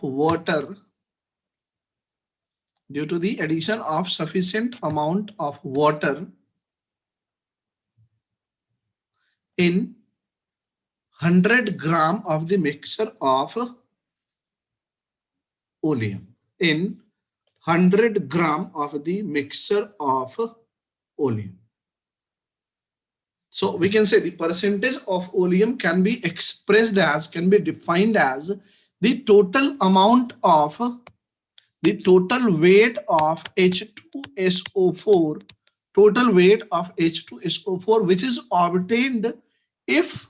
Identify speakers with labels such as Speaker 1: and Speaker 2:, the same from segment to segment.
Speaker 1: water, due to the addition of sufficient amount of water in 100 gram of the mixture of oleum, in 100 gram of the mixture of oleum. So we can say the percentage of oleum can be expressed as, can be defined as the total amount of, the total weight of H2SO4, total weight of H2SO4, which is obtained if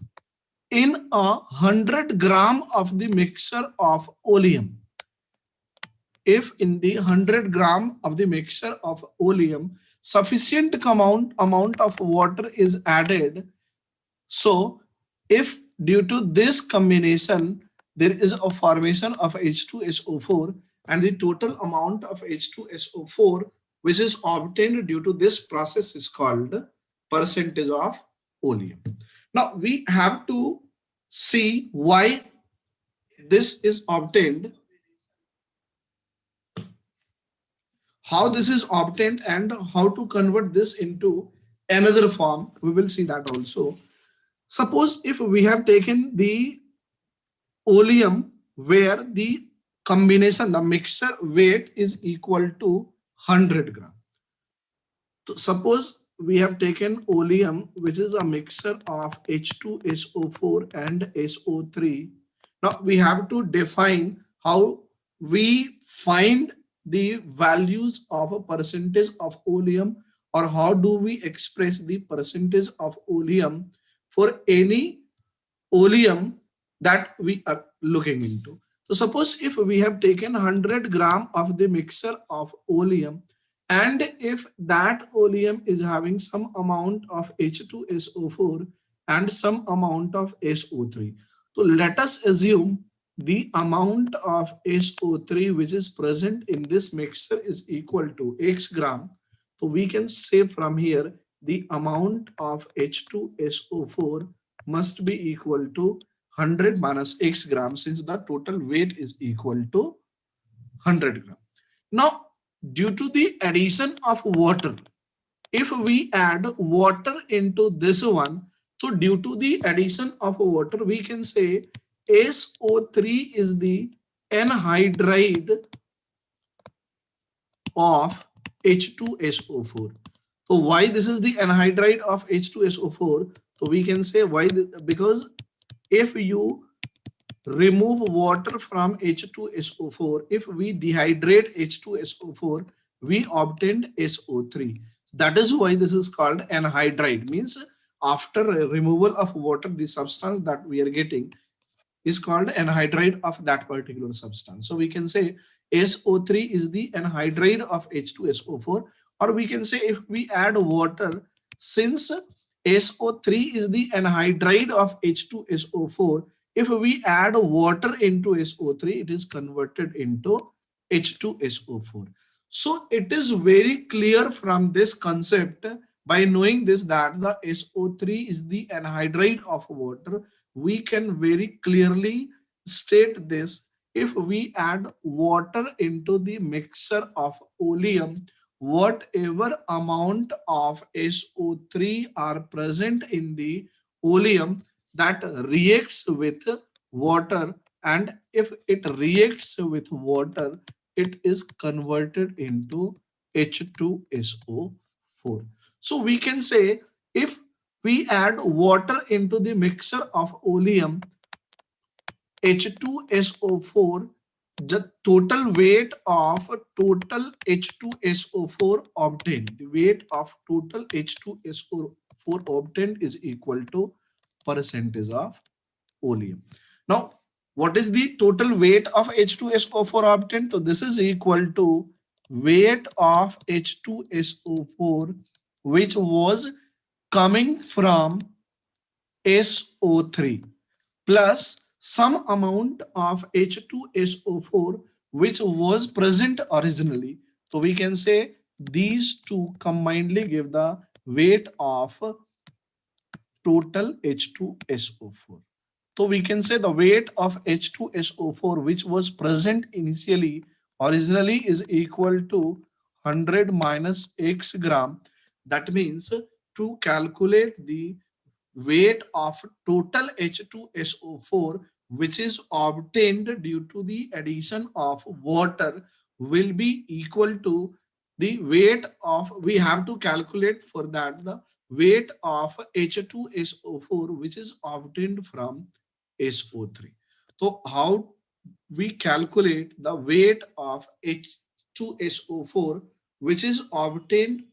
Speaker 1: in 100 gram of the mixture of oleum. If in the 100 gram of the mixture of oleum, sufficient amount of water is added. So if due to this combination, there is a formation of H2SO4, and the total amount of H2SO4 which is obtained due to this process is called percentage of oleum. Now we have to see why this is obtained, how this is obtained, and how to convert this into another form. We will see that also. Suppose if we have taken the oleum where the combination, the mixture weight is equal to 100 gram. So suppose we have taken oleum which is a mixture of H2SO4 and SO3. Now we have to define how we find the values of a percentage of oleum, or how do we express the percentage of oleum for any oleum that we are looking into. So suppose if we have taken 100 gram of the mixture of oleum, and if that oleum is having some amount of H2SO4 and some amount of SO3. So let us assume the amount of SO3 which is present in this mixture is equal to X gram. So we can say from here the amount of H2SO4 must be equal to 100 minus X gram, since the total weight is equal to 100 gram. Now due to the addition of water, if we add water into this one, so due to the addition of water, we can say SO3 is the anhydride of H2SO4. So why this is the anhydride of H2SO4? So we can say why, because if you remove water from H2SO4, if we dehydrate H2SO4, we obtained SO3. That is why this is called anhydride, means after removal of water, the substance that we are getting is called anhydride of that particular substance. So we can say SO3 is the anhydride of H2SO4, or we can say if we add water, since SO3 is the anhydride of H2SO4, if we add water into SO3, it is converted into H2SO4. So it is very clear from this concept, by knowing this, that the SO3 is the anhydride of water, we can very clearly state this. If we add water into the mixture of oleum, whatever amount of SO3 are present in the oleum, that reacts with water, and if it reacts with water, it is converted into H2SO4. So we can say if we add water into the mixture of oleum H2SO4, the total weight of total H2SO4 obtained, the weight of total H2SO4 obtained is equal to percentage of oleum. Now, what is the total weight of H2SO4 obtained? So this is equal to weight of H2SO4 which was coming from SO3 plus some amount of H2SO4 which was present originally. So we can say these two combinedly give the weight of total H2SO4. So we can say the weight of H2SO4 which was present originally is equal to 100 minus x gram. That means to calculate the weight of total H2SO4 which is obtained due to the addition of water will be equal to the weight of, we have to calculate for that the weight of H2SO4 which is obtained from SO3. So how we calculate the weight of H2SO4 which is obtained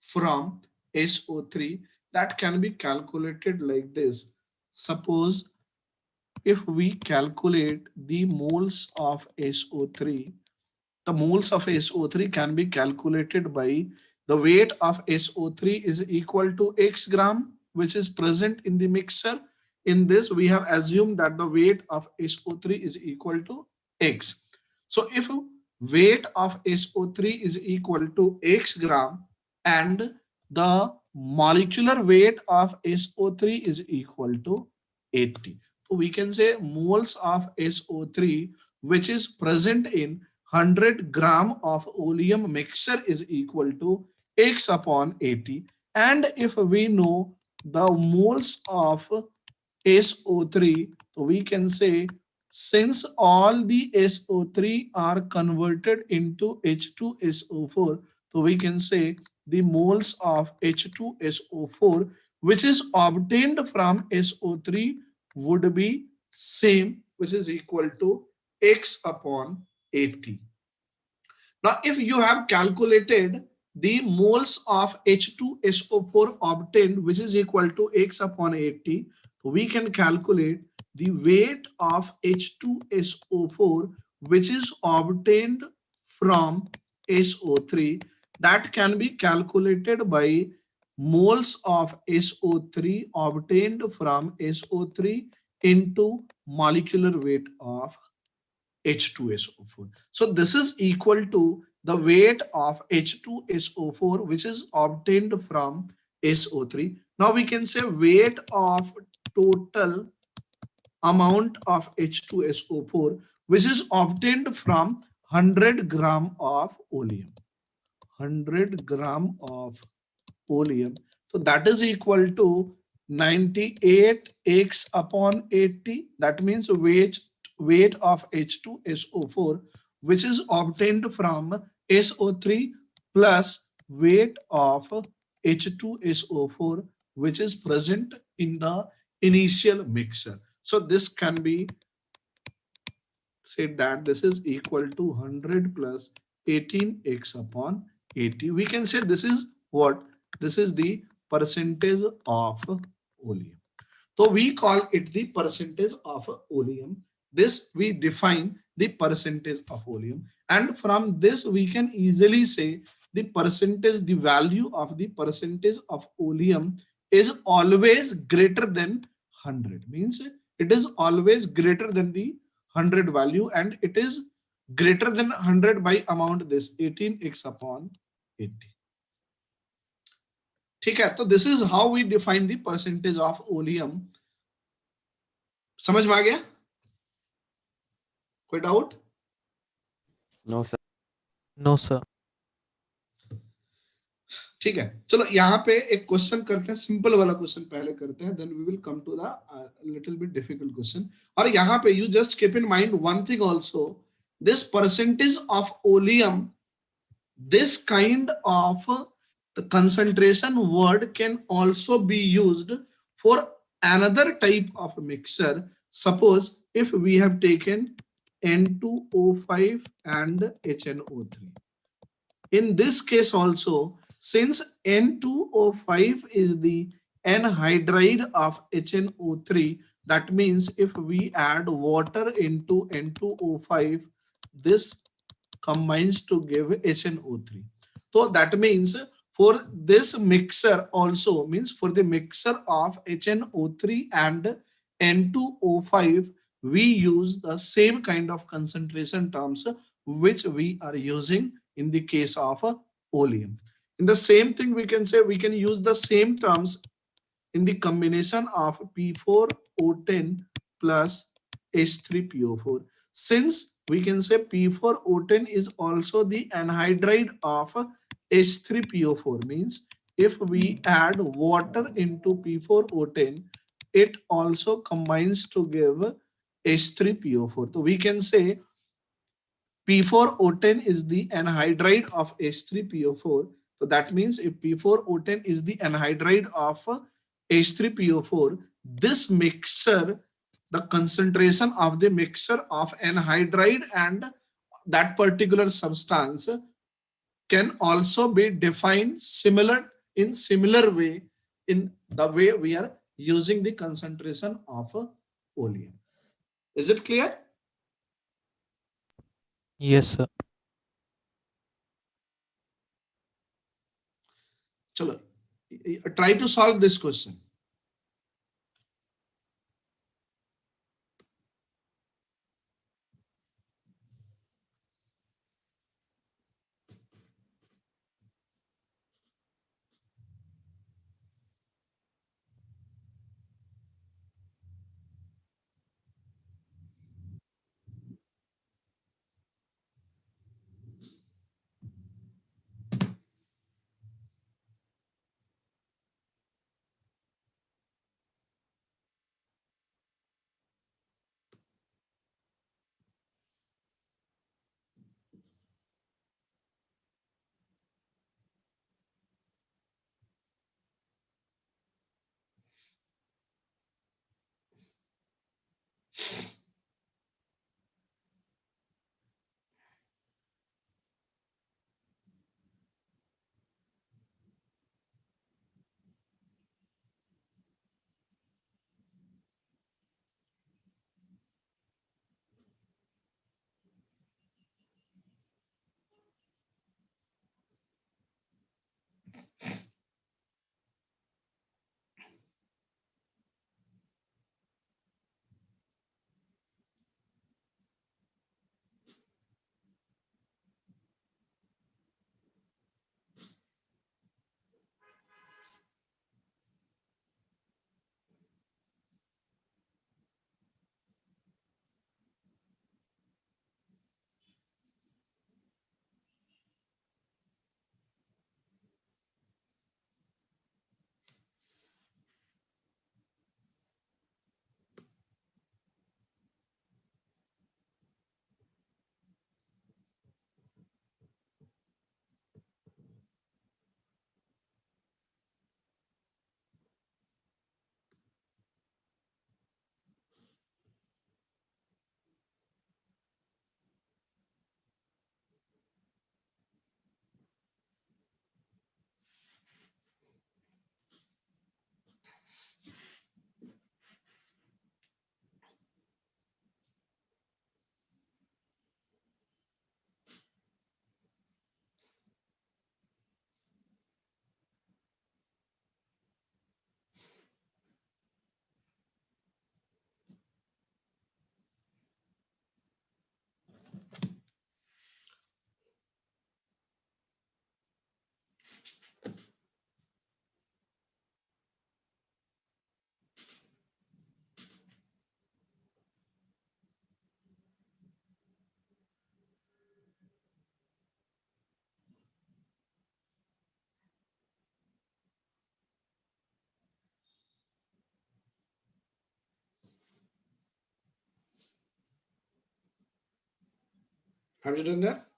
Speaker 1: from SO3, that can be calculated like this. Suppose if we calculate the moles of SO3, the moles of SO3 can be calculated by the weight of SO3 is equal to x gram which is present in the mixture. In this we have assumed that the weight of SO3 is equal to x. So if weight of SO3 is equal to x gram and the molecular weight of SO3 is equal to 80. So we can say moles of SO3 which is present in 100 gram of oleum mixture is equal to x upon 80. And if we know the moles of SO3, so we can say since all the SO3 are converted into H2SO4, so we can say the moles of H2SO4 which is obtained from SO3 would be same, which is equal to x upon 80. Now, if you have calculated the moles of H2SO4 obtained, which is equal to x upon 80, we can calculate the weight of H2SO4, which is obtained from SO3. That can be calculated by moles of SO3 obtained from SO3 into molecular weight of H2SO4. So this is equal to the weight of H2SO4 which is obtained from SO3. Now we can say weight of total amount of H2SO4 which is obtained from 100 gram of oleum. 100 gram of oleum. So that is equal to 98x upon 80. That means weight of H2SO4 which is obtained from SO3 plus weight of H2SO4 which is present in the initial mixture. So this can be said that this is equal to 100 plus 18x upon 80. We can say this is what? This is the percentage of oleum. So we call it the percentage of oleum. This we define the percentage of oleum, and from this we can easily say the percentage, the value of the percentage of oleum is always greater than 100. Means it is always greater than the 100 value, and it is greater than 100 by amount this 18x upon 80. ठीक है, तो this is how we define the percentage of oleum. समझ में आ गया? कोई doubt?
Speaker 2: No sir.
Speaker 3: No, sir.
Speaker 1: ठीक है, चलो यहाँ पे एक क्वेश्चन करते हैं, सिंपल वाला क्वेश्चन पहले करते हैं, then we will come to the little bit difficult question. और यहाँ पे you just keep in mind one thing also, this percentage of oleum, this kind of the concentration word can also be used for another type of mixture. Suppose if we have taken N2O5 and HNO3. In this case also, since N2O5 is the anhydride of HNO3, that means if we add water into N2O5, this combines to give HNO3. So that means for this mixture also, means for the mixture of HNO3 and N2O5, we use the same kind of concentration terms which we are using in the case of oleum. In the same thing, we can say we can use the same terms in the combination of P4O10 plus H3PO4. Since we can say P4O10 is also the anhydride of H3PO4, means if we add water into P4O10, it also combines to give H3PO4. So we can say P4O10 is the anhydride of H3PO4. So that means if P4O10 is the anhydride of H3PO4, this mixture, the concentration of the mixture of anhydride and that particular substance can also be defined similar in similar way in the way we are using the concentration of oleum. Is it clear?
Speaker 3: Yes, sir.
Speaker 1: Chalo, try to solve this question. Have you done that?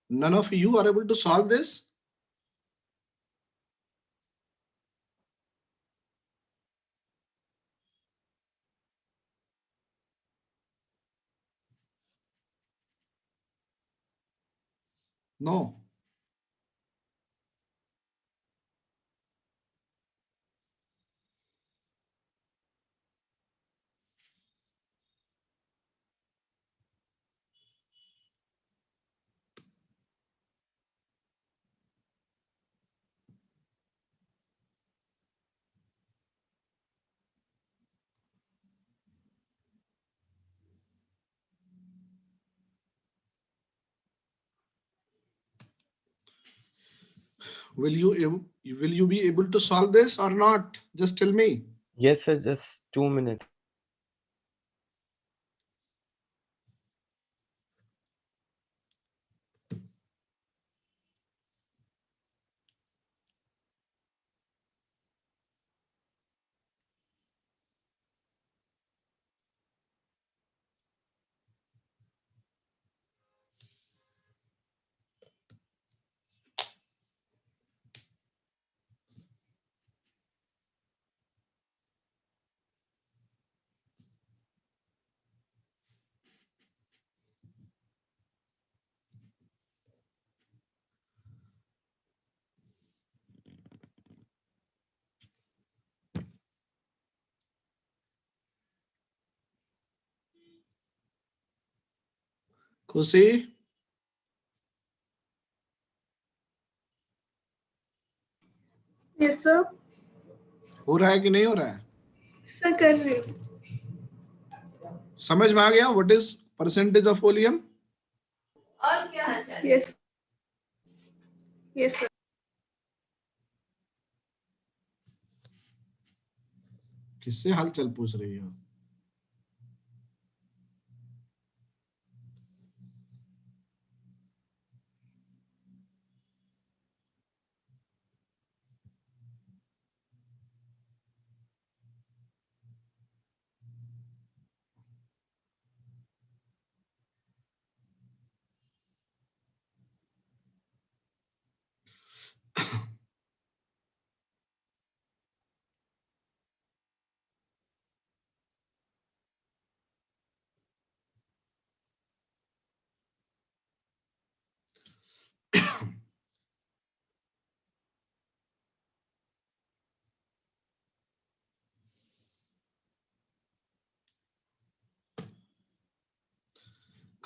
Speaker 1: None of you are able to solve this? No. Will you be able to solve this or not? Just tell me.
Speaker 2: Yes, sir. Just 2 minutes.
Speaker 1: खुशी,
Speaker 3: yes sir.
Speaker 1: हो रहा है कि नहीं हो रहा है?
Speaker 3: Sir कर रही हूँ।
Speaker 1: समझ में आ गया what is percentage of volume?
Speaker 3: और क्या हाल चाल? Yes yes sir.
Speaker 1: किससे हालचाल पूछ रही हो?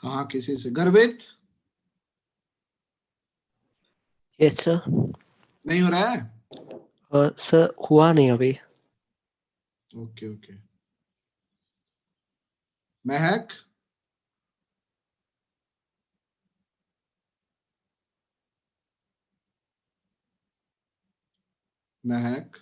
Speaker 1: कहा किसी से? गर्वित
Speaker 4: यस सर।
Speaker 1: नहीं हो रहा है?
Speaker 4: सर हुआ नहीं अभी।
Speaker 1: Okay okay. महक, महक,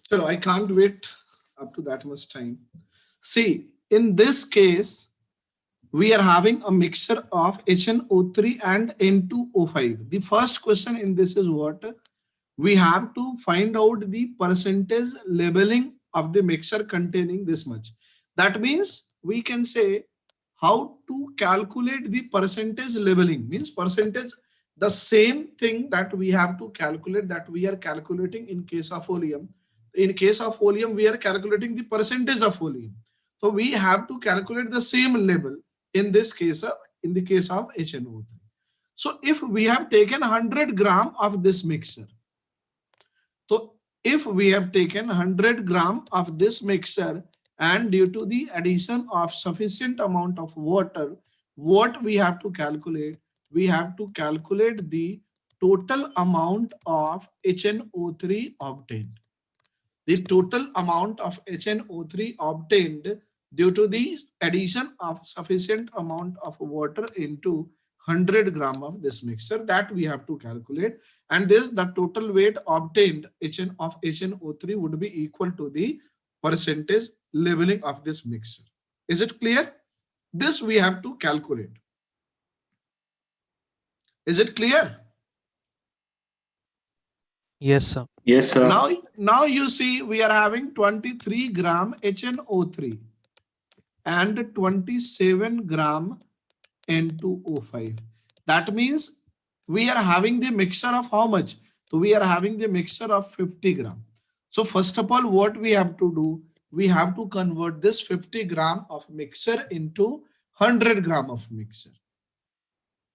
Speaker 1: चलो, I can't wait up to that much time. See, in this case, we are having a mixture of HNO3 and N2O5. The first question in this is what? We have to find out the percentage labeling of the mixture containing this much. That means we can say how to calculate the percentage labeling, means percentage, the same thing that we have to calculate, that we are calculating in case of oleum. In case of oleum, we are calculating the percentage of oleum. So we have to calculate the same label in this case of, in the case of HNO3. So if we have taken 100 gram of this mixture, so if we have taken 100 gram of this mixture, and due to the addition of sufficient amount of water, what we have to calculate? We have to calculate the total amount of HNO3 obtained. The total amount of HNO3 obtained due to the addition of sufficient amount of water into 100 gram of this mixture, that we have to calculate, and this the total weight obtained of HNO3 would be equal to the percentage leveling of this mixture. Is it clear? This we have to calculate. Is it clear?
Speaker 5: Yes, sir.
Speaker 6: Yes, sir.
Speaker 1: Now you see we are having 23 gram HNO3 and 27 gram N2O5. That means we are having the mixture of how much? So we are having the mixture of 50 gram. So first of all, what we have to do? We have to convert this 50 gram of mixture into 100 gram of mixture.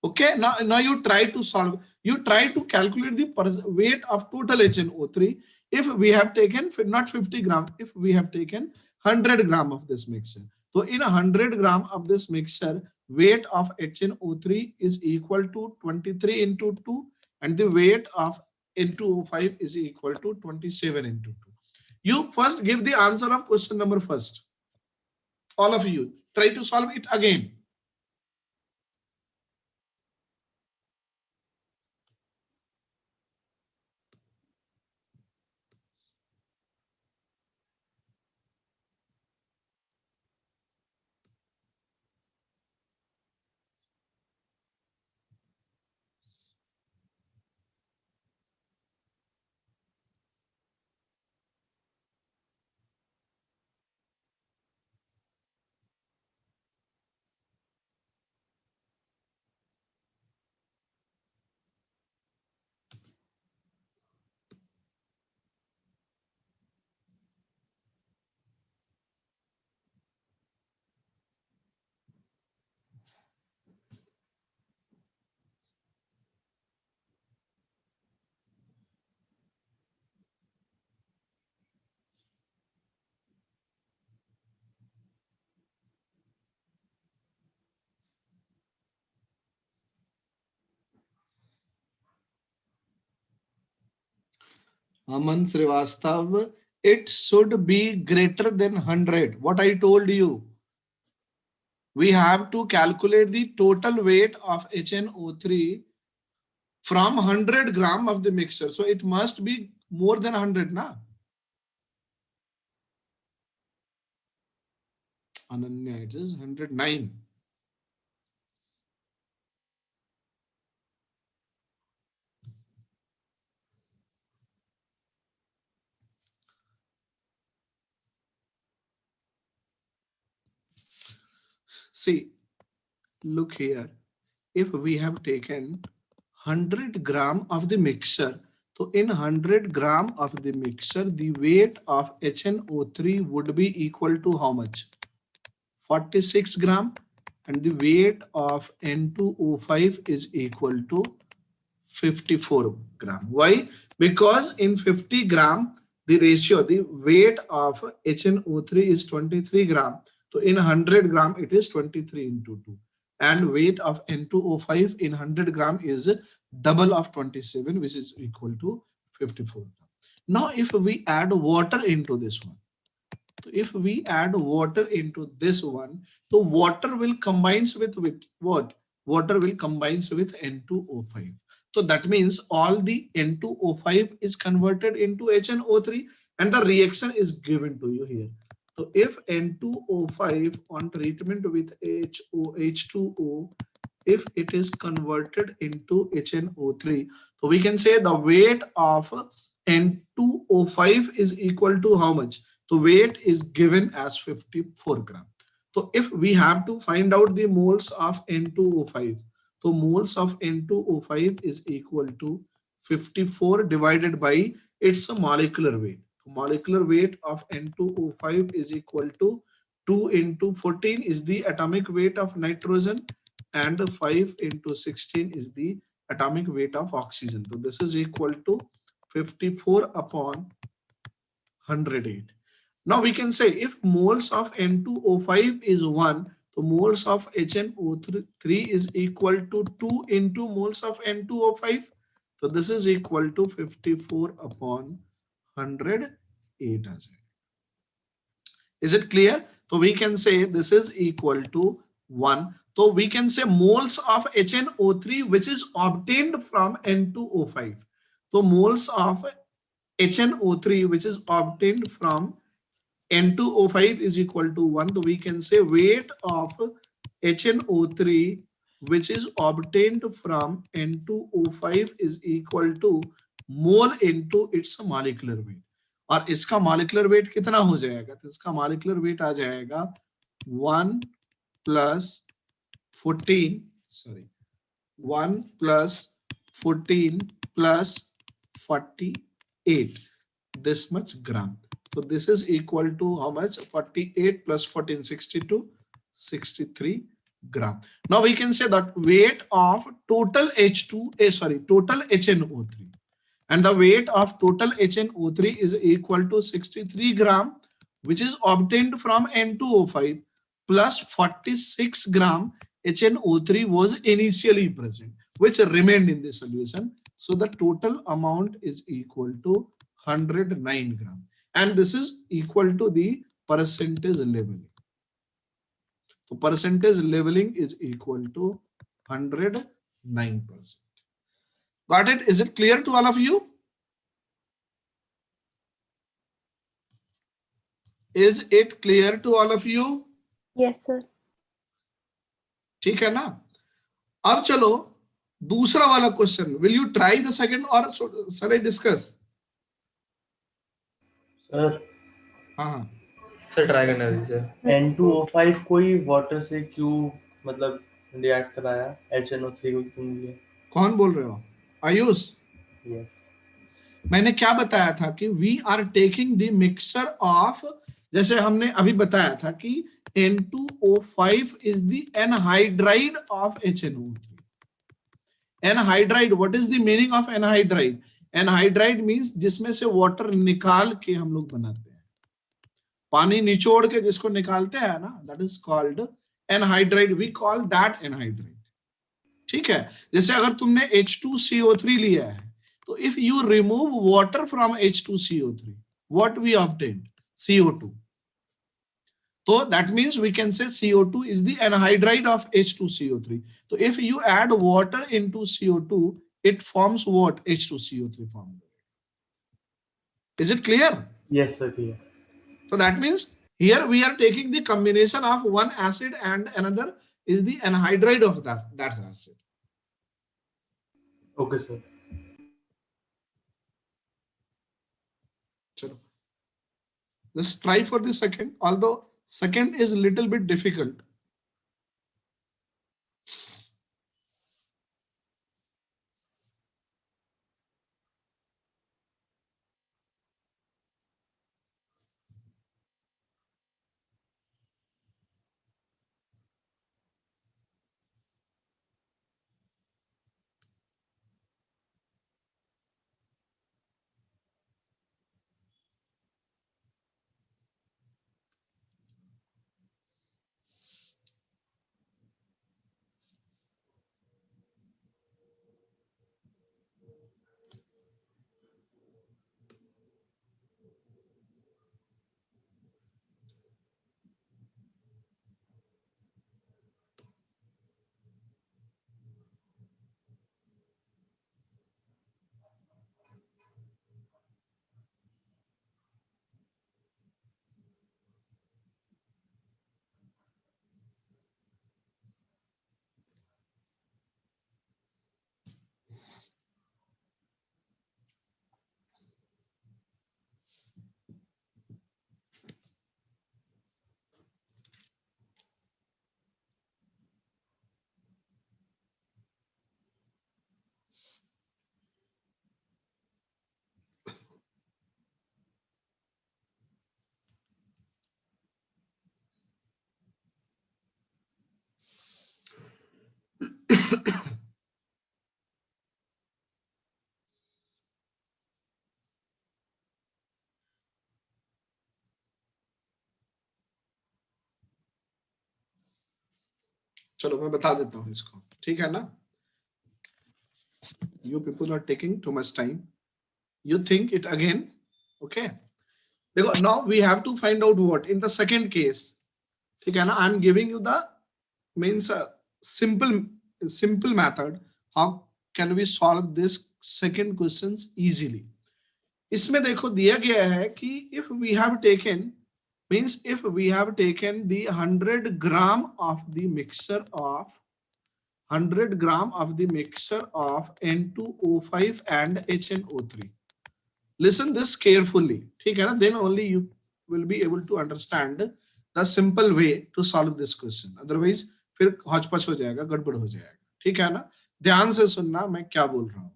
Speaker 1: Okay, now you try to solve, you try to calculate the weight of total HNO3 if we have taken not 50 gram, if we have taken 100 gram of this mixture. So in 100 gram of this mixture, weight of HNO3 is equal to 23 into 2 and the weight of N2O5 is equal to 27 into 2. You first give the answer of question number first. All of you try to solve it again. Aman Srivastav, it should be greater than 100. What I told you, we have to calculate the total weight of HNO3 from 100 gram of the mixture. So it must be more than 100, na? Ananya, it is 109. See, look here. If we have taken 100 gram of the mixture, so in 100 gram of the mixture, the weight of HNO3 would be equal to how much? 46 gram, and the weight of N2O5 is equal to 54 gram. Why? Because in 50 gram, the ratio, the weight of HNO3 is 23 gram. So in 100 gram, it is 23 into 2. And weight of N2O5 in 100 gram is double of 27, which is equal to 54 gram. Now, if we add water into this one, so if we add water into this one, so water will combines with what? Water will combines with N2O5. So that means all the N2O5 is converted into HNO3 and the reaction is given to you here. So if N2O5 on treatment with H2O, if it is converted into HNO3, so we can say the weight of N2O5 is equal to how much? So weight is given as 54 gram. So if we have to find out the moles of N2O5, so moles of N2O5 is equal to 54 divided by its molecular weight. So molecular weight of N2O5 is equal to 2 into 14 is the atomic weight of nitrogen and 5 into 16 is the atomic weight of oxygen. So this is equal to 54 upon 108. Now we can say if moles of N2O5 is 1, so moles of HNO3 is equal to 2 into moles of N2O5. तो this is equal to 54 upon 108 आ जाएगा. Is it clear? So we can say this is equal to 1. So we can say moles of HNO3 which is obtained from N2O5. So moles of HNO3 which is obtained from N2O5 is equal to 1. So we can say weight of HNO3 which is obtained from N2O5 is equal to mole into its molecular weight. और इसका molecular wait कितना हो जाएगा? तो इसका molecular wait आ जाएगा 1 plus 14 plus 48 this much gram. So this is equal to how much? 48 plus 14, 62, 63 gram. Now we can say that weight of total total HNO3. And the weight of total HNO3 is equal to 63 gram, which is obtained from N2O5 plus 46 gram HNO3 was initially present, which remained in the solution. So the total amount is equal to 109 gram. And this is equal to the percentage leveling. So percentage leveling is equal to 109%. Got it? Is it clear to all of you? Is it clear to all of you?
Speaker 5: Yes, sir.
Speaker 1: ठीक है ना? अब चलो दूसरा वाला question. Will you try the second or shall I discuss?
Speaker 6: Sir
Speaker 1: हाँ
Speaker 6: sir try करना दीजिए. N2O5 कोई वाटर से क्यों मतलब रिएक्ट कराया, HNO3 को क्यों लिया?
Speaker 1: कौन बोल रहे हो? आयुष.
Speaker 6: यस.
Speaker 1: मैंने क्या बताया था कि we are taking the mixture of, जैसे हमने अभी बताया था कि N2O5 is the anhydride of HNO3. Anhydride, what is the meaning of anhydride? Anhydride means जिसमें से वाटर निकाल के हम लोग बनाते हैं, पानी निचोड़ के जिसको निकालते हैं ना, that is called anhydride. We call that anhydride. ठीक है. जैसे अगर तुमने H2CO3 लिया है, तो if you remove water from H2CO3, what we obtained? CO2. So that means we can say CO2 is the anhydride of H2CO3. So if you add water into CO2, it forms what? H2CO3 form. Is it clear?
Speaker 6: Yes, sir. Clear.
Speaker 1: So that means here we are taking the combination of one acid and another is the anhydride of that acid.
Speaker 6: Okay, sir.
Speaker 1: Chalo. Let's try for the second, although second is a little bit difficult. चलो मैं बता देता हूं इसको, ठीक है ना. You people are taking too much time. You think it again. Okay. Now we have to find out what in the second case. Okay, I am giving you the means simple method. How can we solve this second questions easily? इसमें देखो दिया गया है कि if we have taken means if we have taken the 100 gram of the mixture of 100 gram of the mixture of N2O5 and HNO3. Listen this carefully. ठीक है ना? Then only you will be able to understand the simple way to solve this question. Otherwise फिर hotchpotch हो जाएगा, गड़बड़ हो जाएगा. ठीक है ना? ध्यान से सुनना मैं क्या बोल रहा हूँ.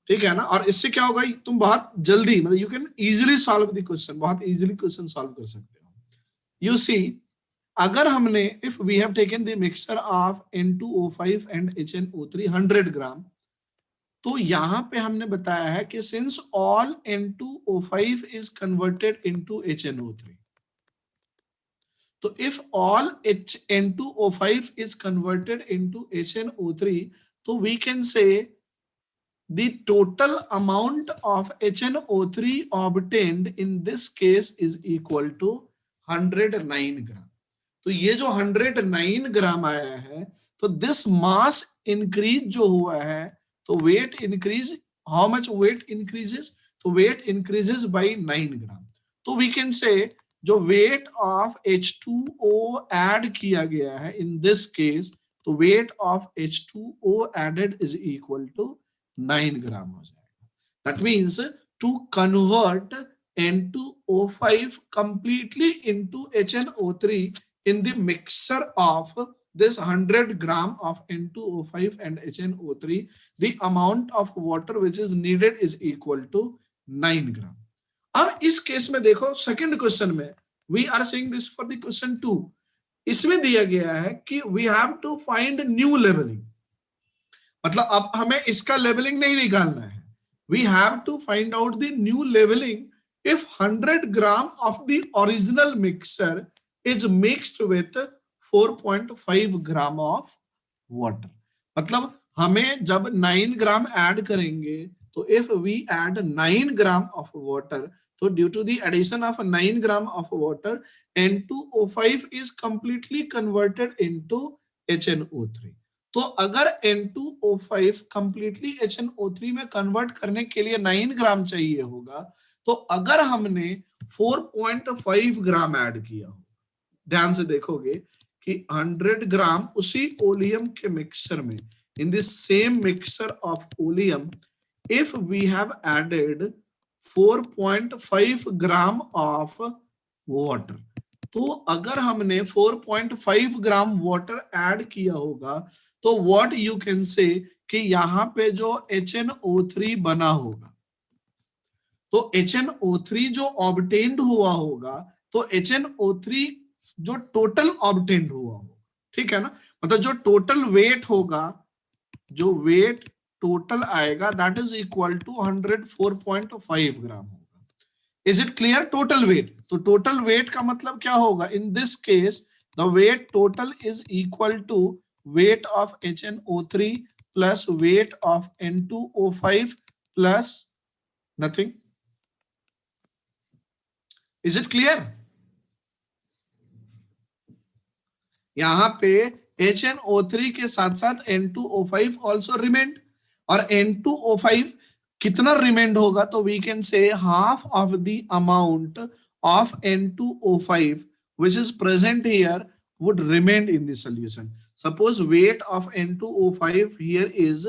Speaker 1: ठीक है ना? और इससे क्या होगा, तुम बहुत जल्दी मतलब you can easily solve the question, बहुत इजीली क्वेश्चन सॉल्व कर सकते हो. यू सी, अगर हमने if we have taken the mixture of N2O5 and HNO3 100 gram, तो यहां पे हमने बताया है कि since all N2O5 is converted into HNO3, तो if all N2O5 is converted into HNO3, तो we can say the total amount of HNO3 obtained in this case is equal to 109 ग्राम. तो ये जो 109 ग्राम आया है, तो दिस मास इंक्रीज जो हुआ है, तो weight increase, how much weight increases, तो वेट इंक्रीजेस बाय 9 ग्राम. तो वी कैन से जो वेट ऑफ H2O ऐड किया गया है इन दिस केस, तो weight of H2O added is equal to 9 gram हो जाएगा. That means to convert N2O5 completely into HNO3 in the mixture of this 100 gram of N2O5 and HNO3, the amount of water which is needed is equal to 9 gram. अब इस case में देखो second question में we are saying this for the question 2. इसमें दिया गया है कि we have to find new leveling. मतलब अब हमें इसका लेवलिंग नहीं निकालना है. We have to find out the new labelling if 100 gram of the original mixture is mixed with 4.5 gram of water. मतलब हमें जब 9 ग्राम ऐड करेंगे, तो if we add 9 gram of water, तो due to the addition of 9 gram of water, N2O5 is completely converted into HNO3. तो अगर N2O5 completely HNO3 में convert करने के लिए 9 ग्राम चाहिए होगा, तो अगर हमने 4.5 ग्राम ऐड किया हो, ध्यान से देखोगे कि 100 ग्राम उसी ओलियम के मिक्सचर में, in this same mixture of oleum, if we have added 4.5 gram of water, तो अगर हमने 4.5 ग्राम वाटर ऐड किया होगा, तो व्हाट यू कैन से कि यहां पे जो HNO3 बना होगा, तो HNO3 जो ऑब्टेन्ड हुआ होगा, तो HNO3 जो टोटल ऑब्टेन्ड हुआ होगा, ठीक है ना, मतलब जो टोटल वेट होगा, जो वेट टोटल आएगा, that is equal to 104.5 gram होगा. Is it clear? Total weight, तो टोटल वेट का मतलब क्या होगा in this case, the weight total is equal to weight of HNO3 plus weight of N2O5 plus nothing. Is it clear? यहां पे HNO3 के साथ साथ N2O5 also remained, और N2O5 कितना remained होगा, तो we can say half of the amount of N2O5 which is present here would remain in the solution. Suppose weight of N2O5 here is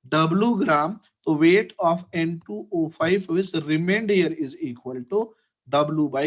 Speaker 1: W gram, so weight of N2O5 which remained here is equal to W by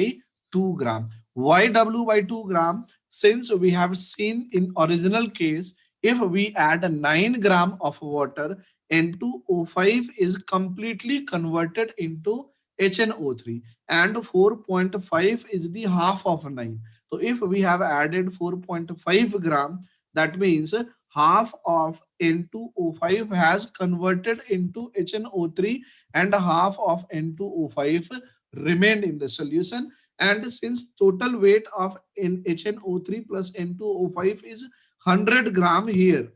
Speaker 1: 2 gram. Why W by 2 gram? Since we have seen in original case, if we add 9 gram of water, N2O5 is completely converted into HNO3, and 4.5 is the half of 9. So if we have added 4.5 gram, that means half of N2O5 has converted into HNO3 and half of N2O5 remained in the solution. And since total weight of HNO3 plus N2O5 is 100 gram here,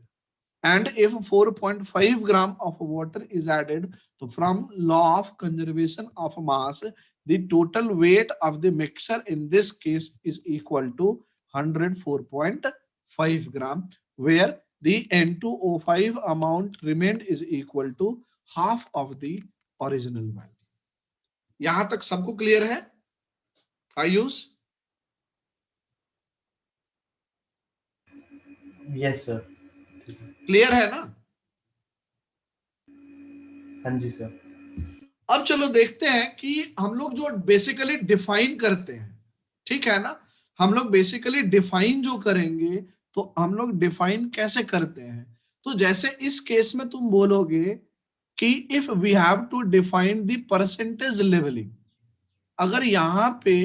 Speaker 1: and if 4.5 gram of water is added, so from law of conservation of mass, the total weight of the mixture in this case is equal to 104.5 gram, where the N2O5 amount remained is equal to half of the original value. यहां तक सबको clear है Ayush?
Speaker 6: Yes sir.
Speaker 1: Clear है ना?
Speaker 6: हाँ जी sir.
Speaker 1: अब चलो देखते हैं कि हम लोग जो बेसिकली डिफाइन करते हैं, ठीक है ना, हम लोग बेसिकली डिफाइन जो करेंगे तो हम लोग डिफाइन कैसे करते हैं। तो जैसे इस केस में तुम बोलोगे कि if we have to define the percentage labelling, अगर यहां पे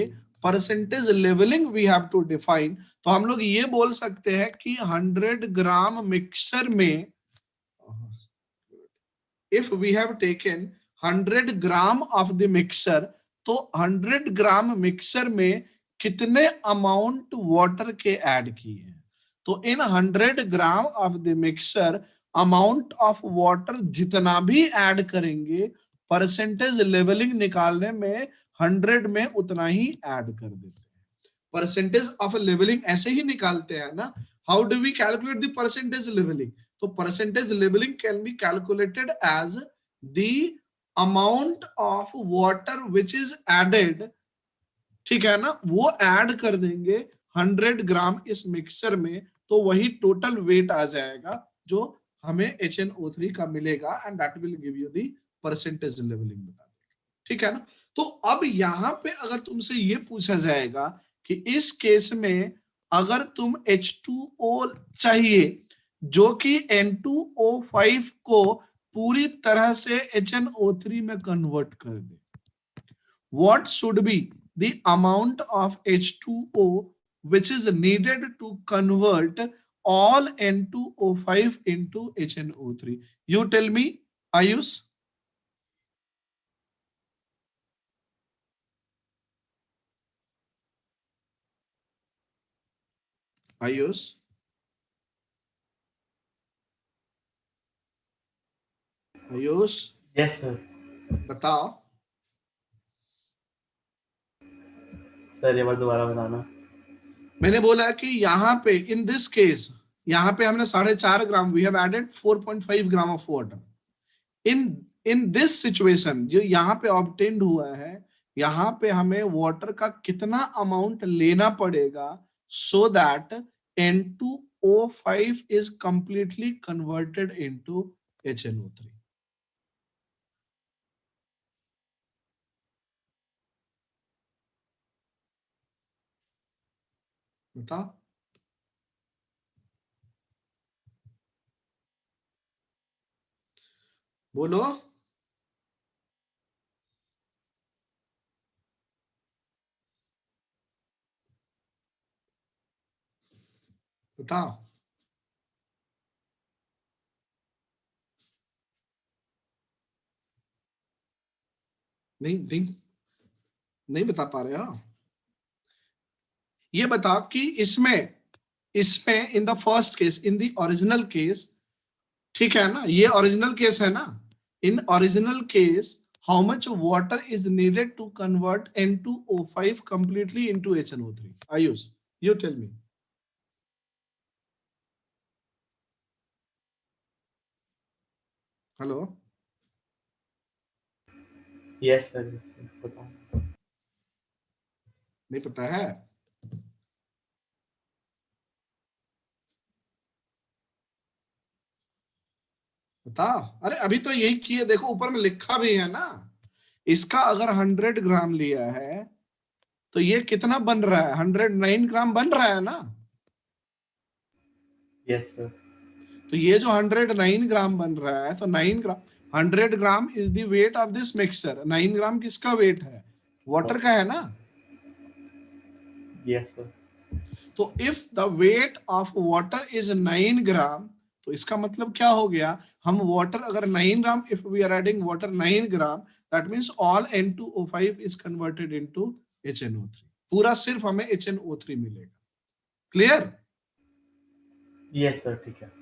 Speaker 1: percentage labelling we have to define, तो हम लोग ये बोल सकते हैं कि 100 ग्राम मिक्सचर में if we have taken 100 gram of the mixture, तो 100 ग्राम मिक्सचर में कितने अमाउंट वाटर के ऐड किए हैं। तो इन 100 gram of the mixture amount of water जितना भी ऐड करेंगे, परसेंटेज लेवलिंग निकालने में 100 में उतना ही ऐड कर देते हैं। परसेंटेज ऑफ लेवलिंग ऐसे ही निकालते हैं ना। How do we calculate the percentage labelling? तो percentage labelling can be calculated as the amount of water which is added, ठीक है ना, वो ऐड कर देंगे 100 ग्राम इस मिक्सचर में, तो वही टोटल वेट आ जाएगा जो हमें HNO3 का मिलेगा, and that will give you the percentage levelling बता देगा, ठीक है ना। तो अब यहां पे अगर तुमसे ये पूछा जाएगा कि इस केस में अगर तुम H2O चाहिए जो कि N2O5 को पूरी तरह से HNO3 में कन्वर्ट कर दे, what should be the amount of H2O which is needed to convert all N2O5 into HNO3? You tell me, Ayush. Ayush. Ayush
Speaker 6: yes sir.
Speaker 1: बताओ।
Speaker 6: सर एक बार दोबारा बताना।
Speaker 1: मैंने बोला कि यहाँ पे इन दिस केस यहाँ पे हमने 4.5 gram, we have added 4.5 gram of water. In this situation जो यहाँ पे ऑब्टेन्ड हुआ है, यहाँ पे हमें वाटर का कितना अमाउंट लेना पड़ेगा so that N2O5 is completely converted into HNO3? बताओ। बोलो। बताओ। नहीं नहीं नहीं बता पा रहे हो। ये बताओ कि इसमें इसमें in the first case, in the original case, ठीक है ना, ये ओरिजिनल केस है ना, in original case how much water is needed to convert N2O5 completely into HNO3? Ayush, you tell me. Hello.
Speaker 6: Yes sir. बताओ।
Speaker 1: नहीं पता है? बताओ। अरे अभी तो यही किए, देखो ऊपर में लिखा भी है ना। इसका अगर 100 ग्राम लिया है तो ये कितना बन रहा है? 109 ग्राम बन रहा है ना।
Speaker 6: Yes sir.
Speaker 1: तो ये जो 109 ग्राम बन रहा है, तो 9 gram, 100 gram is the weight of this mixture. 9 gram किसका वेट है? वाटर का है ना।
Speaker 6: Yes sir.
Speaker 1: तो if the weight of water is 9 gram, तो इसका मतलब क्या हो गया, हम वाटर अगर 9 gram, if we are adding water 9 gram, that means all N2O5 is converted into HNO3। पूरा सिर्फ हमें HNO3 मिलेगा। क्लियर?
Speaker 6: Yes sir. ठीक है।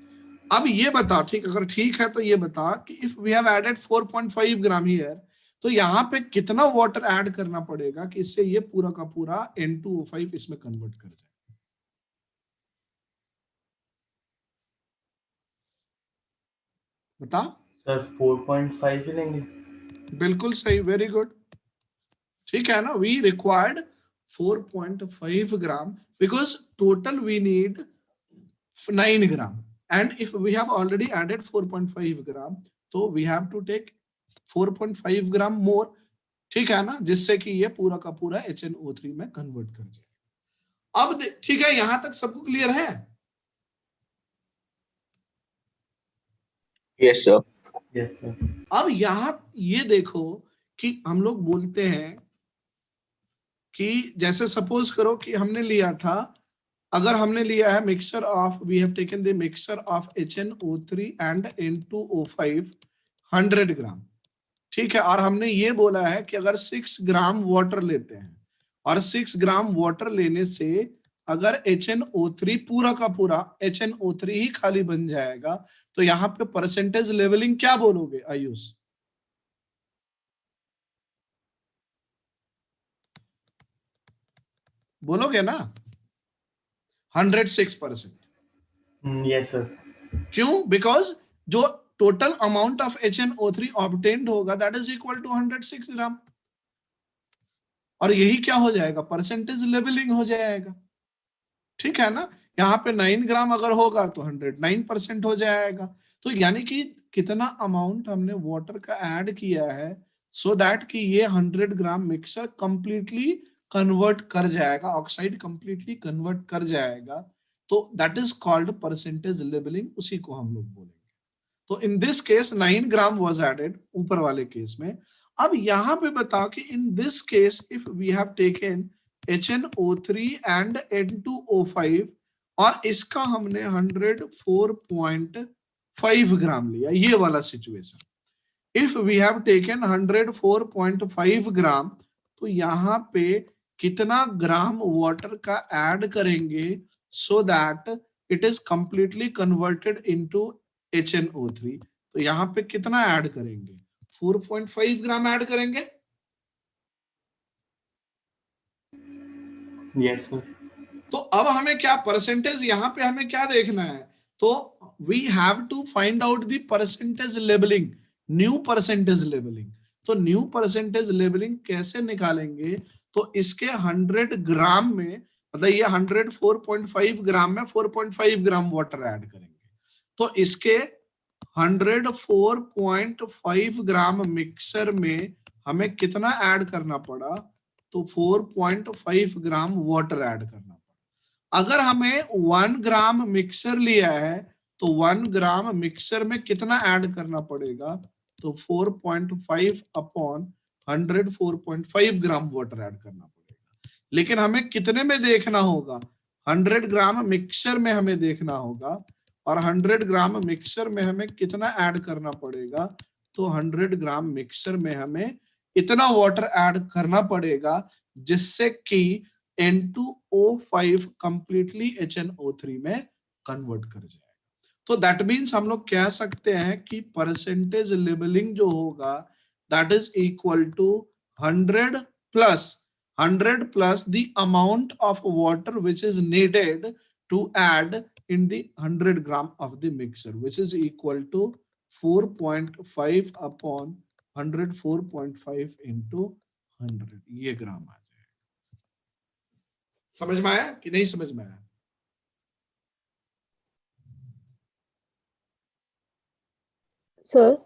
Speaker 1: अब ये बता, ठीक, अगर ठीक है तो ये बता कि if we have added 4.5 gram here, तो यहाँ पे कितना वाटर ऐड करना पड़ेगा कि इससे ये पूरा का पूरा N2O5 इसमें कन्वर्ट कर जाए। बता।
Speaker 6: सर 4.5 ही लेंगे।
Speaker 1: बिल्कुल सही, वेरी गुड, ठीक है ना। We required 4.5 gram because total we need 9 gram, and if we have already added 4.5 gram, तो we have to take 4.5 gram more, ठीक है ना, जिससे कि ये पूरा का पूरा HNO3 में कन्वर्ट कर जाए। अब ठीक है, यहां तक सबको क्लियर है?
Speaker 5: Yes sir.
Speaker 6: Yes sir.
Speaker 1: अब यहां ये देखो कि हम लोग बोलते हैं कि जैसे सपोज करो कि हमने लिया था, अगर हमने लिया है mixture of, we have taken the mixture of HNO3 and N2O5 100 gram, ठीक है, और हमने ये बोला है कि अगर 6 ग्राम वाटर लेते हैं और 6 ग्राम वाटर लेने से अगर HNO3 पूरा का पूरा HNO3 ही खाली बन जाएगा, तो यहाँ पे परसेंटेज लेवलिंग क्या बोलोगे आयुष? बोलोगे ना 106%।
Speaker 6: Yes sir.
Speaker 1: क्यों? बिकॉज जो total amount of HNO3 obtained होगा दैट इज इक्वल टू 106 ग्राम, और यही क्या हो जाएगा, परसेंटेज लेवलिंग हो जाएगा, ठीक है ना। यहाँ पे 9 ग्राम अगर होगा तो 109% हो जाएगा। तो यानी कि कितना अमाउंट हमने वाटर का ऐड किया है सो दैट कि ये 100 ग्राम मिक्सर कंप्लीटली कन्वर्ट कर जाएगा, ऑक्साइड कंप्लीटली कन्वर्ट कर जाएगा, तो that is called percentage labelling, उसी को हम लोग बोलेंगे। तो in this case 9 gram was added, ऊपर वाले केस में। अब यहां पे बताओ कि in this case if we have taken HNO3 and N2O5 और इसका हमने 104.5 ग्राम लिया, ये वाला situation. If we have taken 104.5 gram, तो यहाँ पे कितना ग्राम वाटर का ऐड करेंगे so that it is completely converted into HNO3? तो यहाँ पे कितना ऐड करेंगे? 4.5 ग्राम ऐड करेंगे।
Speaker 6: Yes sir.
Speaker 1: तो अब हमें क्या परसेंटेज, यहाँ पे हमें क्या देखना है, तो we have to find out the percentage labelling, new percentage labelling. तो न्यू परसेंटेज लेबलिंग कैसे निकालेंगे? तो इसके 100 ग्राम में, मतलब ये 104.5 ग्राम में 4.5 ग्राम वाटर ऐड करेंगे, तो इसके 104.5 ग्राम मिक्सर में हमें कितना ऐड करना पड़ा? तो 4.5 ग्राम वाटर ऐड करना पड़ा। अगर हमें 1 ग्राम मिक्सर लिया है तो 1 ग्राम मिक्सर में कितना ऐड करना पड़ेगा? तो 4.5 अपॉन 100 4.5 ग्राम वाटर ऐड करना पड़ेगा। लेकिन हमें कितने में देखना होगा? 100 ग्राम मिक्सर में हमें देखना होगा, और 100 ग्राम मिक्सर में हमें कितना ऐड करना पड़ेगा? तो 100 ग्राम मिक्सर में हमें इतना वाटर ऐड करना पड़ेगा जिससे कि N2O5 कंप्लीटली HNO3 में कन्वर्ट कर जाएगा। तो दैट मीन्स हम लोग कह सकते हैं कि परसेंटेज लेबलिंग जो होगा that is equal to 100 plus the amount of water which is needed to add in the 100 gram of the mixture, which is equal to 4.5 upon 104.5 into 100, ये ग्राम आ जाएगा। समझ में आया कि नहीं समझ में आया?
Speaker 7: सर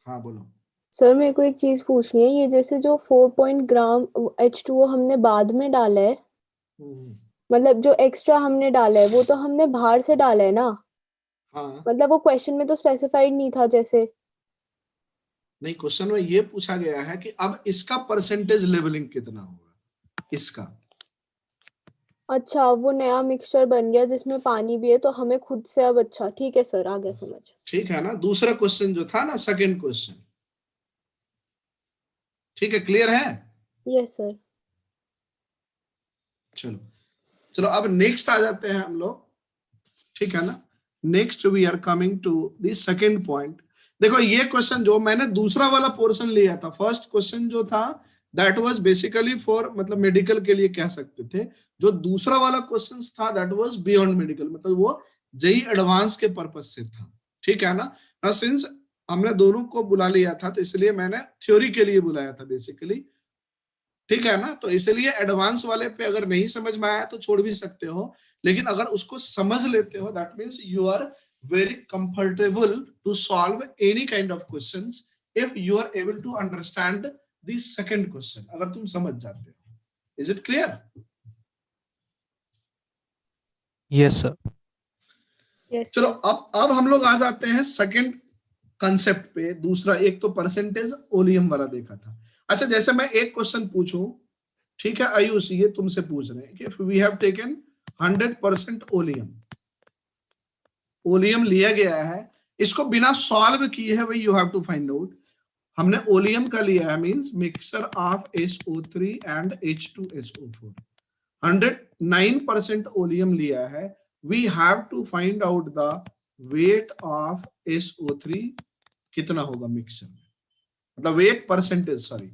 Speaker 1: हाँ बोलो।
Speaker 7: सर मेरे को एक चीज पूछनी है, ये जैसे जो 4 ग्राम H2O हमने बाद में डाला है, मतलब जो एक्स्ट्रा हमने डाला है वो तो हमने बाहर से डाला है ना?
Speaker 1: हाँ
Speaker 7: मतलब वो क्वेश्चन में तो स्पेसिफाइड नहीं था जैसे।
Speaker 1: नहीं, क्वेश्चन में ये पूछा गया है कि अब इसका परसेंटेज लेवलिंग कितना होगा इसका।
Speaker 7: अच्छा, वो नया मिक्सचर बन गया जिसमें पानी भी है, तो हमें खुद से अब, अच्छा ठीक है सर, आ गया समझ।
Speaker 1: ठीक है ना। दूसरा क्वेश्चन जो था ना, सेकंड क्वेश्चन, ठीक है, क्लियर है?
Speaker 7: Yes sir.
Speaker 1: चलो चलो अब नेक्स्ट आ जाते हैं हम लोग, ठीक है ना। Next we are coming to the second point. देखो ये क्वेश्चन जो मैंने दूसरा वाला पोर्शन लिया था, फर्स्ट क्वेश्चन जो था दैट वाज बेसिकली फॉर मतलब मेडिकल के लिए कह सकते थे। जो दूसरा वाला क्वेश्चन था दैट वाज बियॉन्ड मेडिकल, मतलब वो जेई एडवांस के पर्पज से था, ठीक है ना। सिंस हमने दोनों को बुला लिया था तो इसलिए मैंने थ्योरी के लिए बुलाया था बेसिकली, ठीक है ना। तो इसलिए एडवांस वाले पे अगर नहीं समझ में आया तो छोड़ भी सकते हो, लेकिन अगर उसको समझ लेते हो that means you are very comfortable to solve any kind of questions if you are able to understand the second question, अगर तुम समझ जाते हो। Is it clear?
Speaker 4: Yes, sir.
Speaker 7: Yes,
Speaker 1: चलो
Speaker 7: sir.
Speaker 1: अब हम लोग आ जाते हैं सेकंड कंसेप्ट पे। दूसरा एक तो परसेंटेज ओलियम वाला देखा था। अच्छा जैसे मैं एक क्वेश्चन पूछूं, ठीक है आयुष, ये तुमसे पूछ रहे हैं कि if we have taken 100% oleum, oleum लिया गया है, इसको बिना सॉल्व किए है भाई, you have to find out. हमने ओलियम का लिया है means mixture of SO3 and H2SO4, 109% oleum लिया है। We have to find out the weight of SO3 कितना होगा मिक्सचर में, मतलब weight percentage, sorry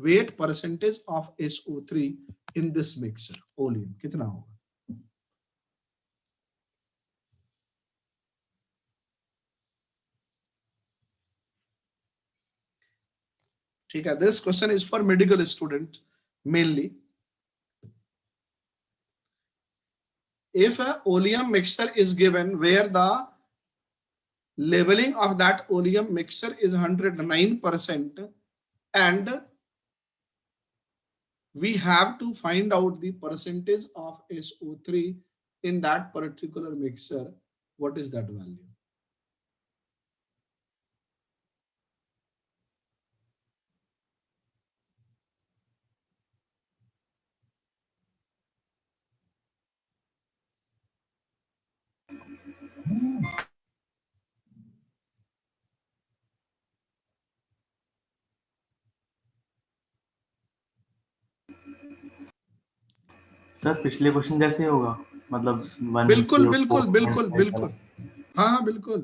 Speaker 1: weight percentage of SO3 in this mixture oleum कितना होगा। ठीक है, this question is for medical student mainly. If a oleum mixture is given where the leveling of that oleum mixture is 109% and we have to find out the percentage of SO3 in that particular mixture, what is that value?
Speaker 6: Sir पिछले question जैसे ही होगा, मतलब
Speaker 1: बिल्कुल
Speaker 6: 104
Speaker 1: बिल्कुल बिल्कुल बिल्कुल, हाँ हाँ बिल्कुल।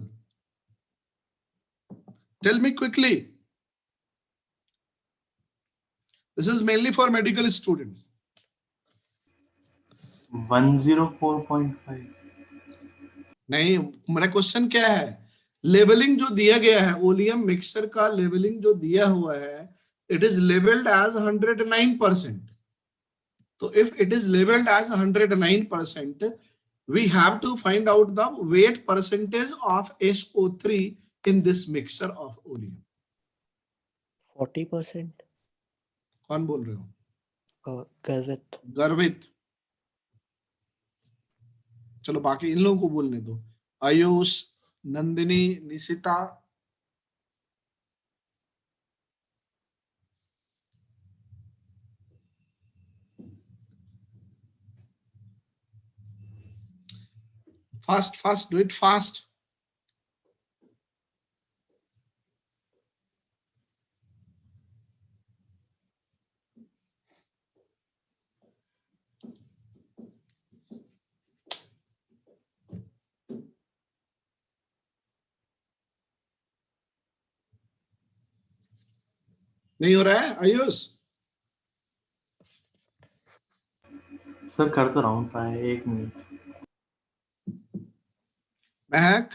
Speaker 1: Tell me quickly. This is mainly for medical students.
Speaker 6: 104.5।
Speaker 1: नहीं, मेरा क्वेश्चन क्या है, लेवलिंग जो दिया गया है ओलियम मिक्सचर का, लेवलिंग जो दिया हुआ है इट इज लेवल्ड एज 109%। तो if it is labelled as 109%, we have to find out the weight percentage of SO3 in this mixture of oleum.
Speaker 4: 40%.
Speaker 1: कौन बोल रहे हो?
Speaker 4: Garvit.
Speaker 1: गर्वित। चलो बाकी इन लोगों को बोलने दो, Ayush, Nandini, Nishita. Fast, fast, do it fast. नहीं हो रहा है आयुष?
Speaker 6: सर कर तो रहा हूँ, प्राय 1 मिनट।
Speaker 1: महक,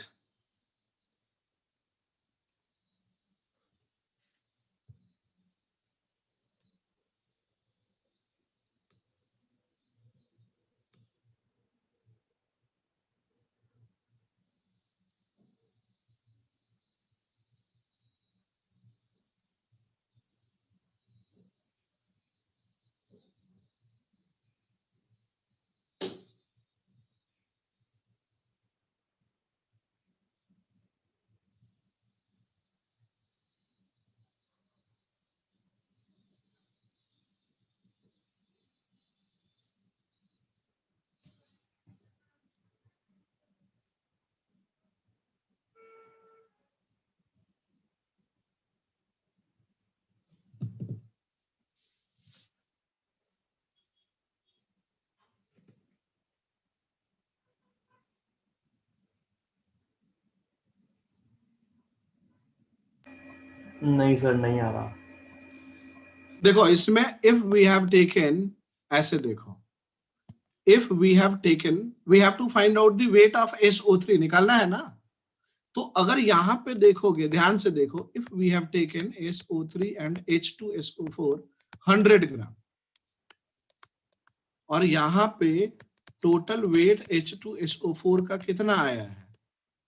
Speaker 6: नहीं सर, नहीं आ रहा।
Speaker 1: देखो इसमें इफ वी हैव टेकन, ऐसे देखो, if we have taken, we have to find out the weight of SO3, निकालना है ना। तो अगर यहां पे देखोगे, ध्यान से देखो, if we have taken SO3 and H2SO4 100 gram, और यहां पे टोटल वेट H2SO4 का कितना आया है,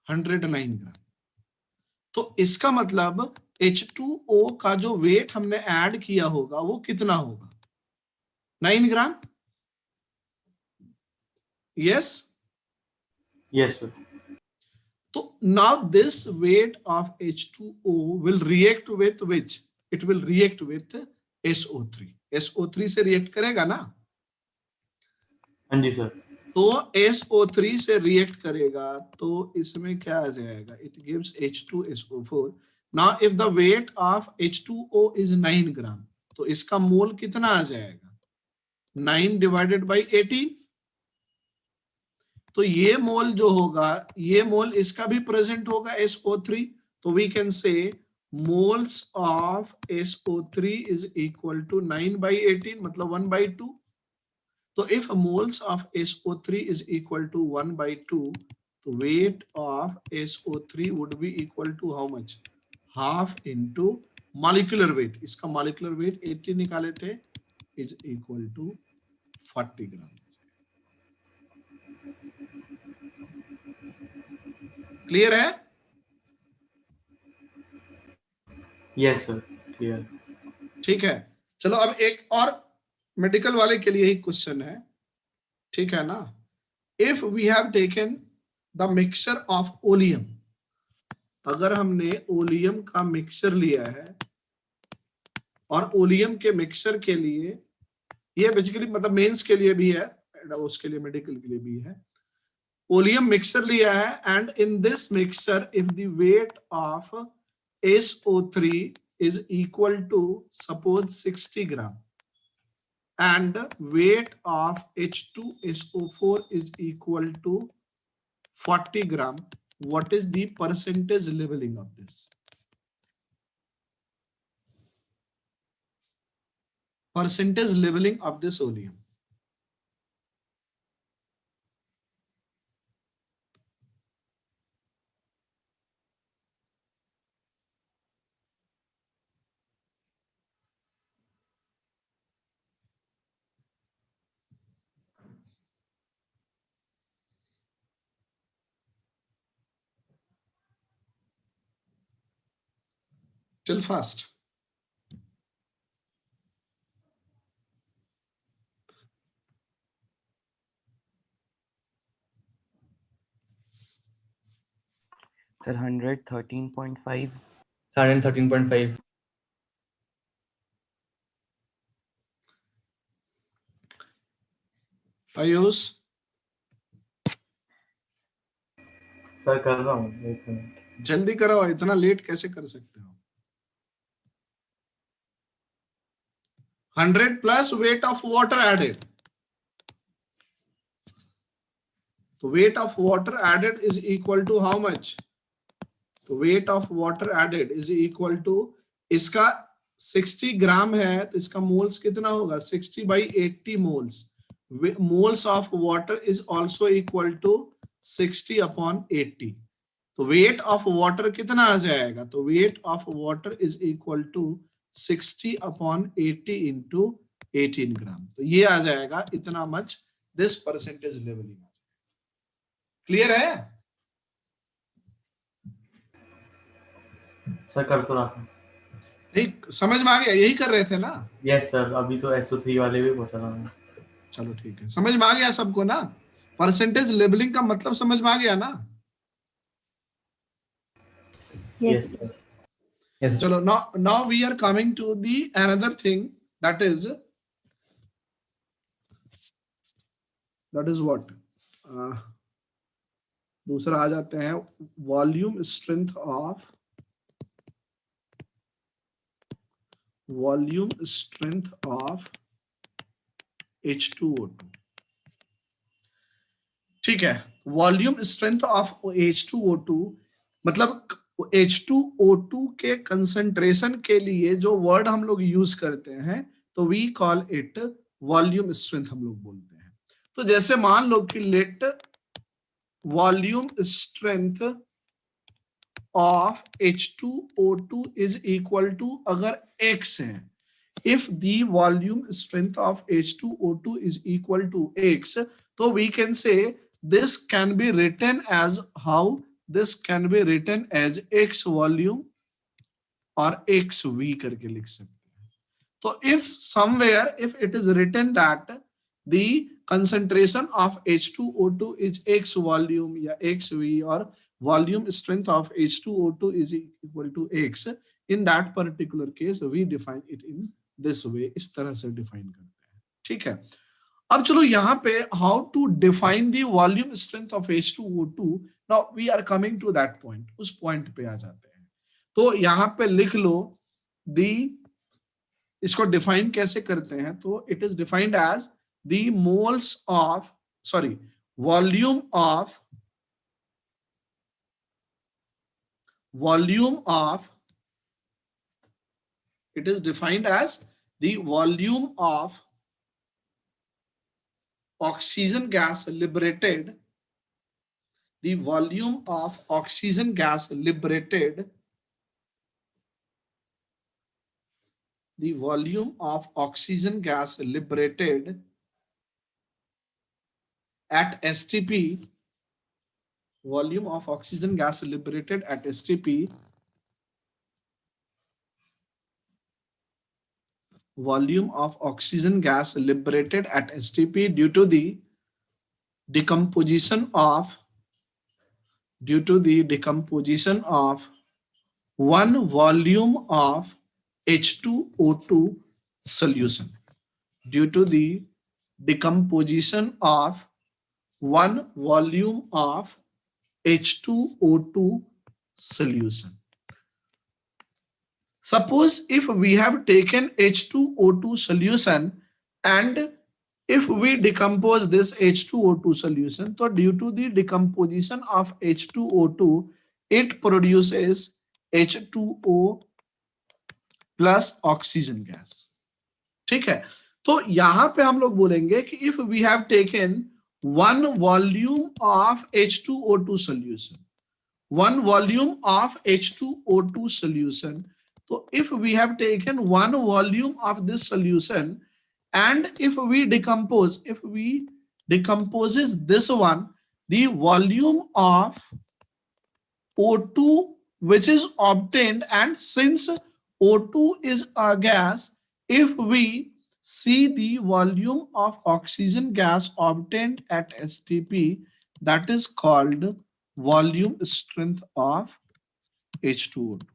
Speaker 1: 109 ग्राम। तो इसका मतलब H2O का जो वेट हमने ऐड किया होगा वो कितना होगा, 9 gram. Yes.
Speaker 6: Yes sir.
Speaker 1: So now this weight of H2O will react with which? It will react with SO3. SO3 से react करेगा ना।
Speaker 6: हाँ जी सर।
Speaker 1: तो SO3 से react करेगा तो इसमें क्या आ जाएगा? It gives H2SO4. Now if the weight of H2O is 9 gram, तो इसका मोल कितना आ जाएगा? 9 divided by 18. तो ये मोल जो होगा, ये मोल इसका भी प्रेजेंट होगा SO3, तो we can say moles of SO3 is equal to 9/18, मतलब 1/2। तो if moles of SO3 is equal to 1/2, तो weight of SO3 would be equal to how much, half into molecular weight. इसका molecular weight 80 निकाले थे, is equal to 40 gram. Clear है?
Speaker 6: Yes sir, clear.
Speaker 1: ठीक है, चलो अब एक और मेडिकल वाले के लिए ही क्वेश्चन है, ठीक है ना। If we have taken the mixture of oleum, अगर हमने ओलियम का मिक्सचर लिया है, और ओलियम के मिक्सचर के लिए, ये बेसिकली मतलब मेंस के लिए भी है, उसके लिए मेडिकल के लिए भी है, ओलियम मिक्सचर लिया है, and in this mixture if the weight of SO3 is equal to suppose 60 gram and weight of H2SO4 is equal to 40 gram, what is the percentage leveling of this? Percentage leveling of this oleum. Till fast.
Speaker 2: Sir, 113.5.
Speaker 6: 113.5।
Speaker 1: Ayush,
Speaker 6: sir कर रहा हूँ, एक minute.
Speaker 1: जल्दी करो, इतना late कैसे कर सकते हो? 100 plus weight of water added. So weight of water added is equal to how much? तो weight of water added is equal to, इसका 60 ग्राम है तो इसका मोल्स कितना होगा, 60/80 moles. Moles of water is also equal to 60/80। तो weight of water कितना आ जाएगा, तो weight of water is equal to 60/80 into 18 gram. तो ये आ जाएगा इतना much, this percentage labelling. Clear है?
Speaker 6: सर कर तो रहा था।
Speaker 1: नहीं समझ में आ गया, यही कर रहे थे ना?
Speaker 6: यस सर, अभी तो SO3 वाले भी पूछ रहा हूँ।
Speaker 1: चलो ठीक है, समझ में आ गया सबको ना? परसेंटेज लेबलिंग का मतलब समझ में आ गया ना?
Speaker 6: Yes sir. यस।
Speaker 1: चलो now we are coming to the another thing, that is what, दूसरा आ जाते हैं, वॉल्यूम स्ट्रेंथ ऑफ H2O2। ठीक है, वॉल्यूम स्ट्रेंथ ऑफ H2O2 मतलब H2O2 के कंसंट्रेशन के लिए जो वर्ड हम लोग यूज करते हैं तो we call it volume strength हम लोग बोलते हैं। तो जैसे मान लो कि let volume strength of H2O2 is equal to, अगर x है, if the volume strength of H2O2 is equal to x, so we can say this can be written as how? This can be written as x volume और xv करके लिख सकते हैं। तो if somewhere if it is written that the concentration of H2O2 is x volume या xv और volume strength of H2O2 is equal to x, in that particular case we define it in this way, इस तरह से define करते हैं। ठीक है, अब चलो यहाँ पे how to define the volume strength of H2O2, now we are coming to that point, उस पॉइंट पे आ जाते हैं। तो यहाँ पे लिख लो दी, इसको डिफाइन कैसे करते हैं, तो it is defined as the moles of, sorry, volume of it is defined as the volume of oxygen gas liberated, the volume of oxygen gas liberated, the volume of oxygen gas liberated at STP, volume of oxygen gas liberated at STP, volume of oxygen gas liberated at STP due to the decomposition of one volume of H2O2 solution, due to the decomposition of one volume of H2O2 solution. Suppose if we have taken H2O2 solution and if we decompose this H2O2 solution, so due to the decomposition of H2O2, it produces H2O plus oxygen gas. ठीक है, तो यहां पे हम लोग बोलेंगे कि if we have taken one volume of H2O2 solution, one volume of H2O2 solution, so if we have taken one volume of this solution and if we decomposes this one, the volume of O2 which is obtained, and since O2 is a gas, if we see the volume of oxygen gas obtained at STP, that is called volume strength of H2O2.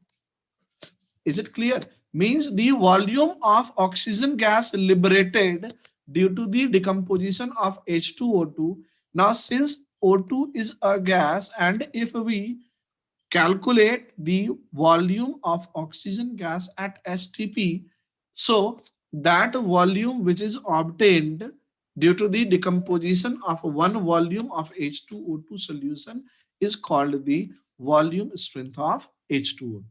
Speaker 1: Is it clear? Means the volume of oxygen gas liberated due to the decomposition of H2O2. Now since O2 is a gas and if we calculate the volume of oxygen gas at STP, so that volume which is obtained due to the decomposition of one volume of H2O2 solution is called the volume strength of H2O2.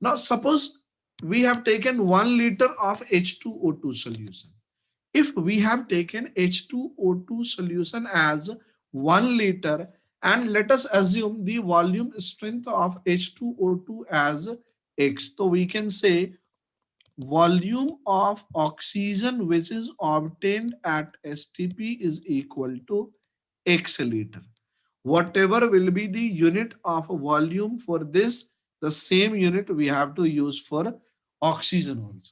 Speaker 1: Now suppose we have taken 1 liter of H2O2 solution. If we have taken H2O2 solution as 1 liter and let us assume the volume strength of H2O2 as X, so we can say volume of oxygen which is obtained at STP is equal to X liter. Whatever will be the unit of volume for this, the same unit we have to use for oxygen also.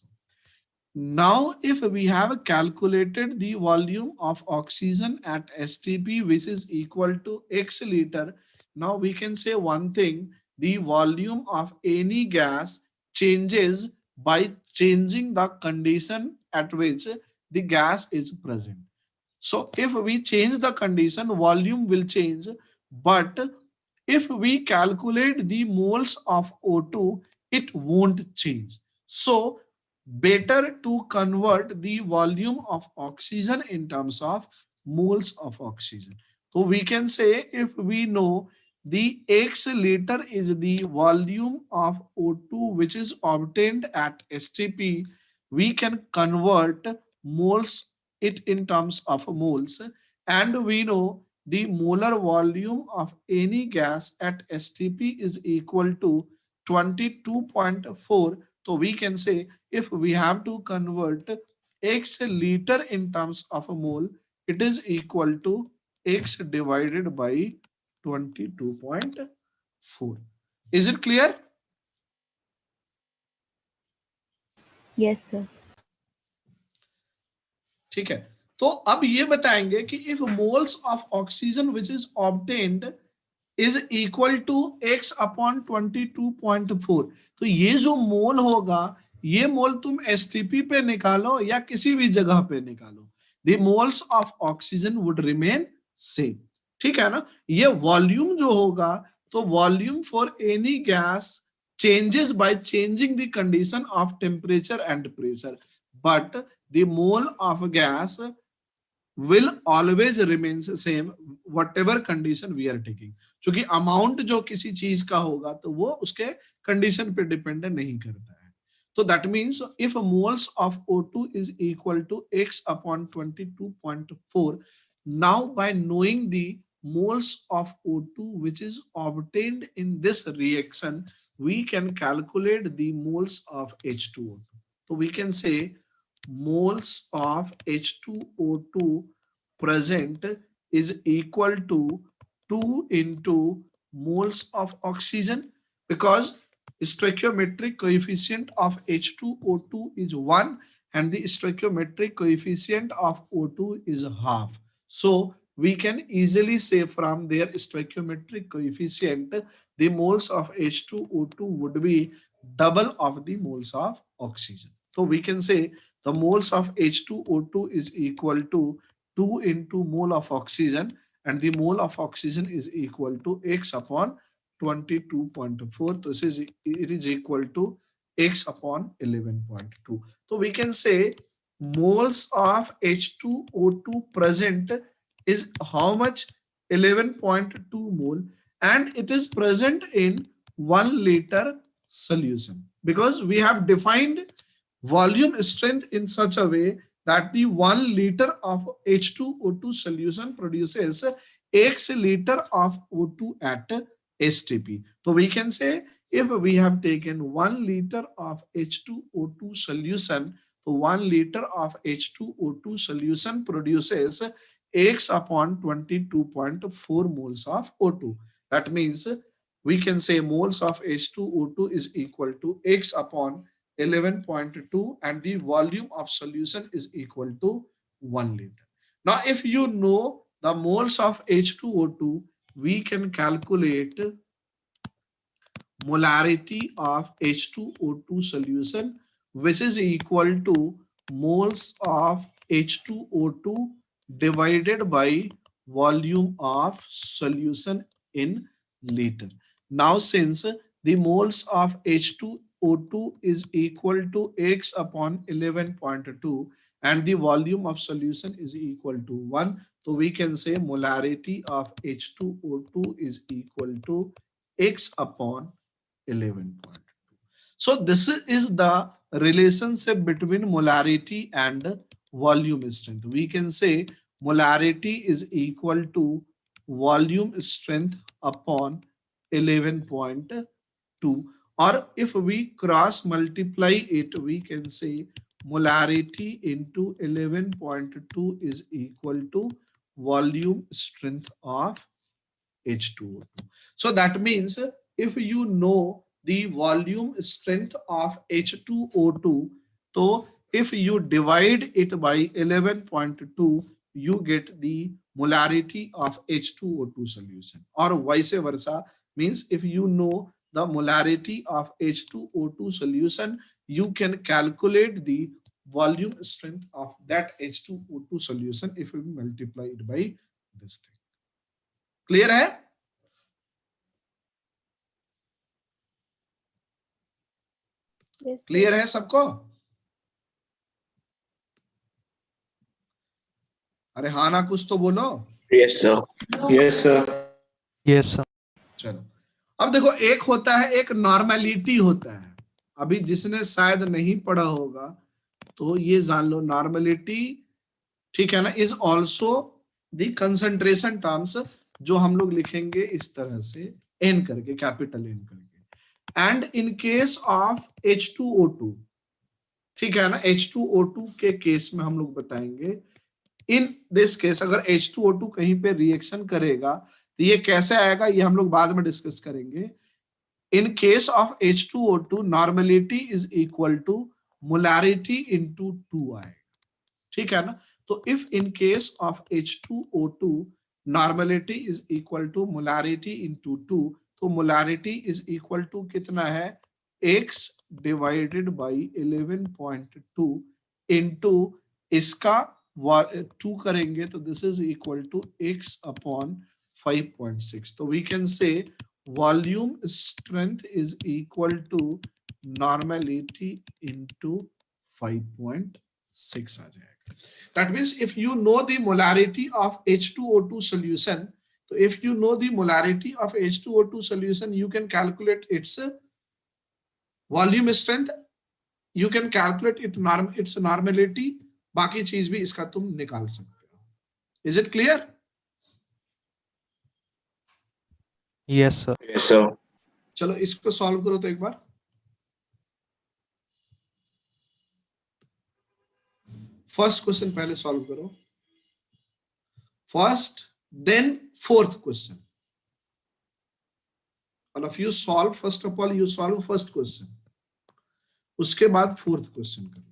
Speaker 1: Now if we have calculated the volume of oxygen at STP which is equal to X liter, now we can say one thing, the volume of any gas changes by changing the condition at which the gas is present. So if we change the condition, volume will change, but if we calculate the moles of O2, it won't change. So better to convert the volume of oxygen in terms of moles of oxygen. So we can say if we know the X liter is the volume of O2 which is obtained at STP. We can convert moles it in terms of moles, and we know the molar volume of any gas at STP is equal to 22.4. So we can say if we have to convert X liter in terms of a mole, it is equal to X divided by 22.4. Is it clear?
Speaker 7: Yes, sir.
Speaker 1: ठीक है, तो अब ये बताएंगे कि if moles of oxygen which is obtained is equal to x upon 22.4, तो ये जो मोल होगा, ये मोल तुम STP पे निकालो या किसी भी जगह पे निकालो, the moles of oxygen would remain same. ठीक है ना? ये वॉल्यूम जो होगा, तो volume for any gas changes by changing the condition of temperature and pressure, but the mole of gas will always remains same whatever condition we are taking. क्योंकि amount जो किसी चीज का होगा तो वो उसके कंडीशन पे डिपेंड नहीं करता है. So that means if moles of O2 is equal to x upon 22.4, now by knowing the moles of O2 which is obtained in this reaction, we can calculate the moles of H2O2. So we can say moles of H2O2 present is equal to 2 into moles of oxygen, because stoichiometric coefficient of H2O2 is 1 and the stoichiometric coefficient of O2 is half. So we can easily say from their stoichiometric coefficient, the moles of H2O2 would be double of the moles of oxygen. So we can say the moles of H2O2 is equal to 2 into mole of oxygen, and the mole of oxygen is equal to x upon 22.4. So it is equal to x upon 11.2. So we can say moles of H2O2 present is how much? 11.2 mole, and it is present in 1 liter solution, because we have defined volume strength in such a way that the 1 liter of H2O2 solution produces x liter of O2 at STP. So we can say if we have taken 1 liter of H2O2 solution, so 1 liter of H2O2 solution produces x upon 22.4 moles of O2. That means we can say moles of H2O2 is equal to x upon 11.2 and the volume of solution is equal to 1 liter. Now, if you know the moles of H2O2, we can calculate molarity of H2O2 solution, which is equal to moles of H2O2 divided by volume of solution in liter. Now, since the moles of H2O2 is equal to x upon 11.2 and the volume of solution is equal to 1, so we can say molarity of H2O2 is equal to x upon 11.2. So this is the relationship between molarity and volume strength. We can say molarity is equal to volume strength upon 11.2, or if we cross multiply it, we can say molarity into 11.2 is equal to volume strength of H2O2. So that means if you know the volume strength of H2O2, so if you divide it by 11.2, you get the molarity of H2O2 solution, or vice versa. Means if you know the molarity of H2O2 solution, you can calculate the volume strength of that H2O2 solution if we multiply it by this thing. Clear है?
Speaker 7: Yes, sir.
Speaker 1: Clear है सबको? अरे हाँ ना कुछ तो बोलो.
Speaker 5: Yes, sir. Yes, sir.
Speaker 4: Yes, sir.
Speaker 1: चलो अब देखो, एक होता है, एक नॉर्मेलिटी होता है। अभी जिसने शायद नहीं पढ़ा होगा तो ये जान लो, नॉर्मेलिटी, ठीक है ना, is also the concentration terms, जो हम लोग लिखेंगे इस तरह से, एन करके, कैपिटल एन करके। And in case of H2O2, ठीक है ना, H2O2 के केस में हम लोग बताएंगे, इन दिस केस अगर H2O2 कहीं पे रिएक्शन करेगा तो ये कैसे आएगा, ये हम लोग बाद में डिस्कस करेंगे। In case of H2O2 normality is equal to molarity into 2 आएगा, ठीक है ना। तो if in case of H2O2 normality is equal to molarity into 2, तो मोलैरिटी इज इक्वल टू कितना है, x डिवाइडेड बाई 11.2 इंटू इसका 2 करेंगे तो this is equal to x upon 5.6। तो we can say volume strength is equal to normality into 5.6 आ जाएगा। That means if you know the molarity of H2O2 solution, so if you know the molarity of H2O2 solution, you can calculate its volume strength, you can calculate its normality, बाकी चीज भी इसका तुम निकाल सकते हो। Is it clear?
Speaker 4: Yes, sir.
Speaker 5: Yes, sir.
Speaker 1: चलो इसको सॉल्व करो तो एक बार। फर्स्ट क्वेश्चन पहले सॉल्व करो, first then fourth question. All of you solve, first of all you solve first question, उसके बाद फोर्थ क्वेश्चन करना।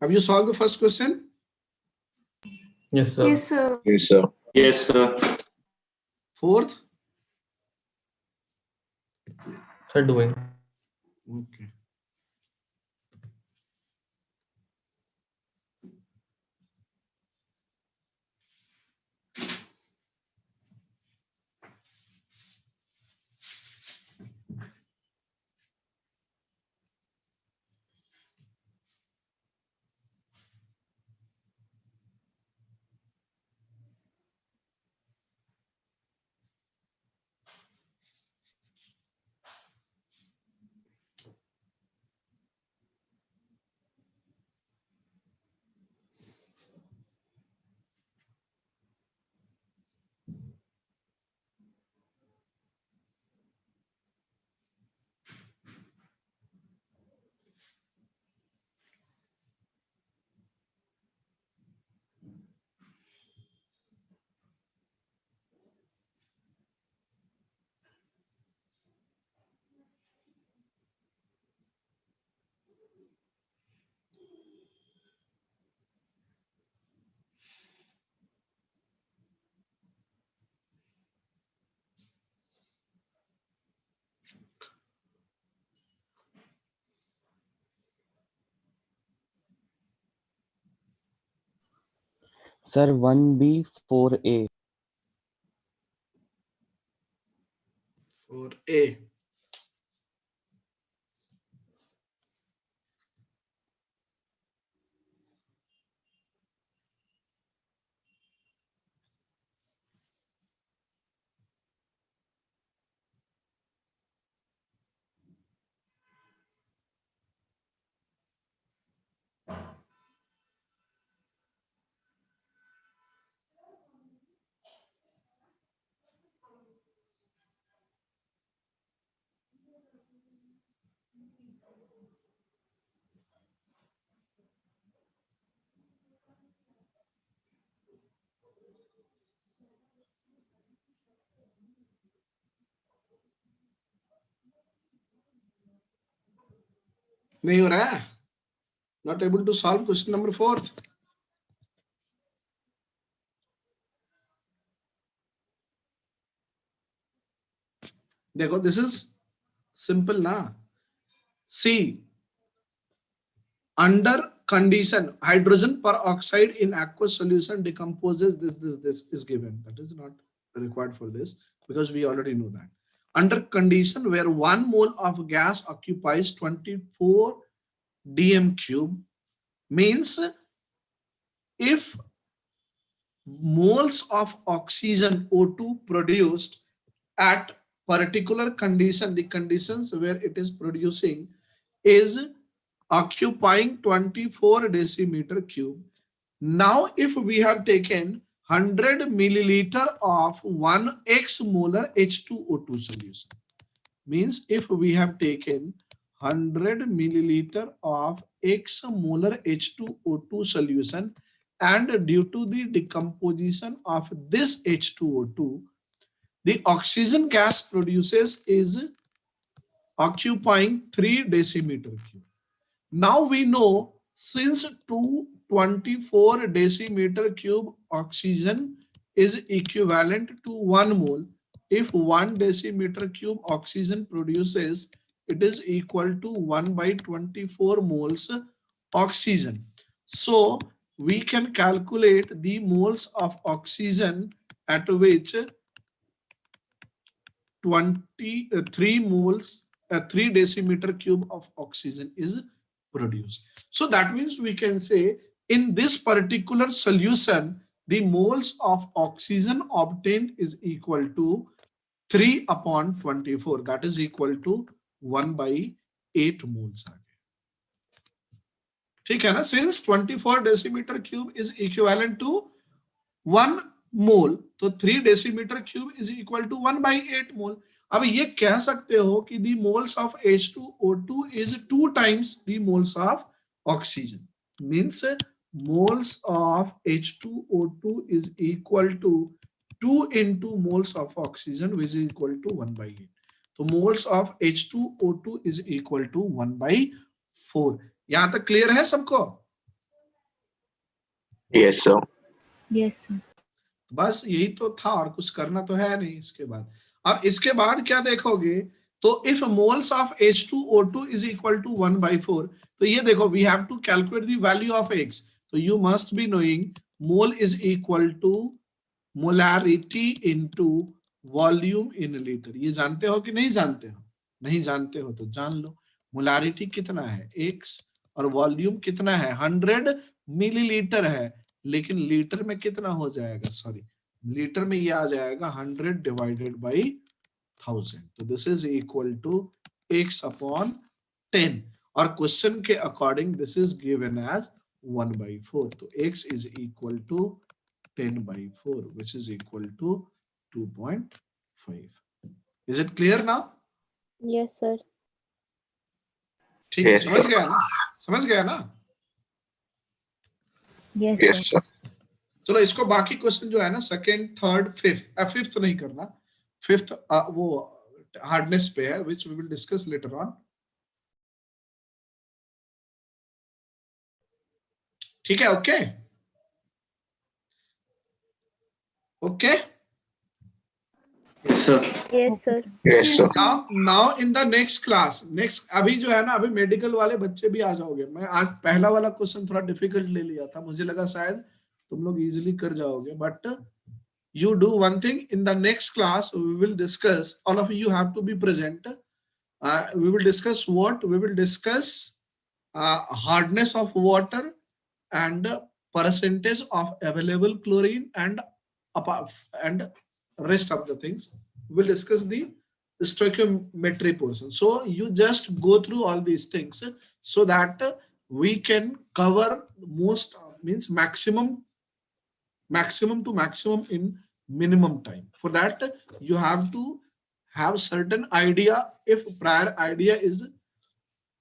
Speaker 1: Have you solved the first question?
Speaker 6: Yes, sir.
Speaker 3: Yes, sir.
Speaker 5: Yes, sir. Yes, sir.
Speaker 1: Fourth?
Speaker 6: Sir, doing.
Speaker 1: Okay.
Speaker 2: Sir, 1B 4A.
Speaker 1: और ए नहीं हो रहा है, not able to solve question number 4। देखो this is simple ना, सी under condition hydrogen peroxide in aqueous solution decomposes this is given, that is not required for this because we already know that. Under condition where 1 mole of gas occupies 24 dm cube, means if moles of oxygen O2 produced at particular condition, the conditions where it is producing is occupying 24 decimeter cube. Now if we have taken 100 milliliter of 1x molar H2O2 solution, means if we have taken 100 milliliter of x molar H2O2 solution, and due to the decomposition of this H2O2, the oxygen gas produces is occupying 3 decimeter cube. Now we know since 224 decimeter cube oxygen is equivalent to 1 mole, if 1 decimeter cube oxygen produces, it is equal to 1 by 24 moles oxygen. So we can calculate the moles of oxygen at which 23 moles, 3 decimeter cube of oxygen is produced. So that means we can say in this particular solution, the moles of oxygen obtained is equal to 3 upon 24, that is equal to 1 by 8 moles. ठीक है ना, since 24 decimeter cube is equivalent to 1 mole, तो 3 decimetre cube is equal to 1 by 8 mole. अब ये कह सकते हो कि the moles of H2O2 is 2 times the moles of oxygen, means moles of H2O2 is equal to 2 into moles of oxygen which is equal to 1 by 8. तो moles of H2O2 is equal to 1 by 4. यहां तक clear है सबको?
Speaker 5: Yes sir.
Speaker 7: Yes sir.
Speaker 1: बस यही तो था, और कुछ करना तो है नहीं इसके बाद. अब इसके बाद क्या देखोगे, तो if moles of H2O2 is equal to 1 by 4, तो ये देखो we have to calculate the value of X. तो you must be knowing mole is equal to molarity into volume in litre. ये जानते हो कि नहीं जानते हो? नहीं जानते हो तो जान लो. मोलैरिटी कितना है X और वॉल्यूम कितना है 100 मिलीलीटर है, लेकिन लीटर में कितना हो जाएगा, सॉरी लीटर में ये आ जाएगा 100 डिवाइडेड बाई 1000. तो this is equal to x upon 10, और क्वेश्चन के according this is given as 1 by 4. तो x is equal to 10 by 4 which is equal to 2.5. Is it clear now?
Speaker 7: Yes sir.
Speaker 1: ठीक है,
Speaker 5: Yes,
Speaker 1: समझ
Speaker 5: sir.
Speaker 1: गया ना? समझ गया ना?
Speaker 7: Yes
Speaker 5: yes
Speaker 7: sir.
Speaker 5: सर।
Speaker 1: चलो इसको बाकी क्वेश्चन जो है ना सेकंड थर्ड फिफ्थ, फिफ्थ नहीं करना, फिफ्थ वो हार्डनेस पे है which we will discuss later on. ठीक है, okay okay.
Speaker 5: Yes sir.
Speaker 7: Yes sir.
Speaker 5: Yes sir.
Speaker 1: Now in the next class, next अभी जो है ना, अभी मेडिकल वाले बच्चे भी आ जाओगे. मैं आज पहला वाला क्वेश्चन थोड़ा डिफिकल्ट ले लिया था, मुझे लगा शायद तुम लोग इजीली कर जाओगे, but you do one thing. In the next class, we will discuss, all of you have to be present. We will discuss what? We will discuss hardness of water and percentage of available chlorine and and rest of the things. We'll discuss the stoichiometry portion. So you just go through all these things so that we can cover most, means maximum to maximum in minimum time. For that, you have to have certain idea. If prior idea is,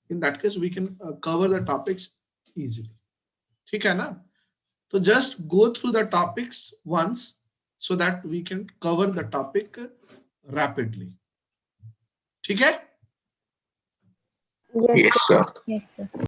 Speaker 1: in that case we can cover the topics easily. ठीक है ना? So just go through the topics once so that we can cover the topic rapidly. ठीक है?
Speaker 7: Yes,
Speaker 5: Yes, sir.
Speaker 7: yes, sir.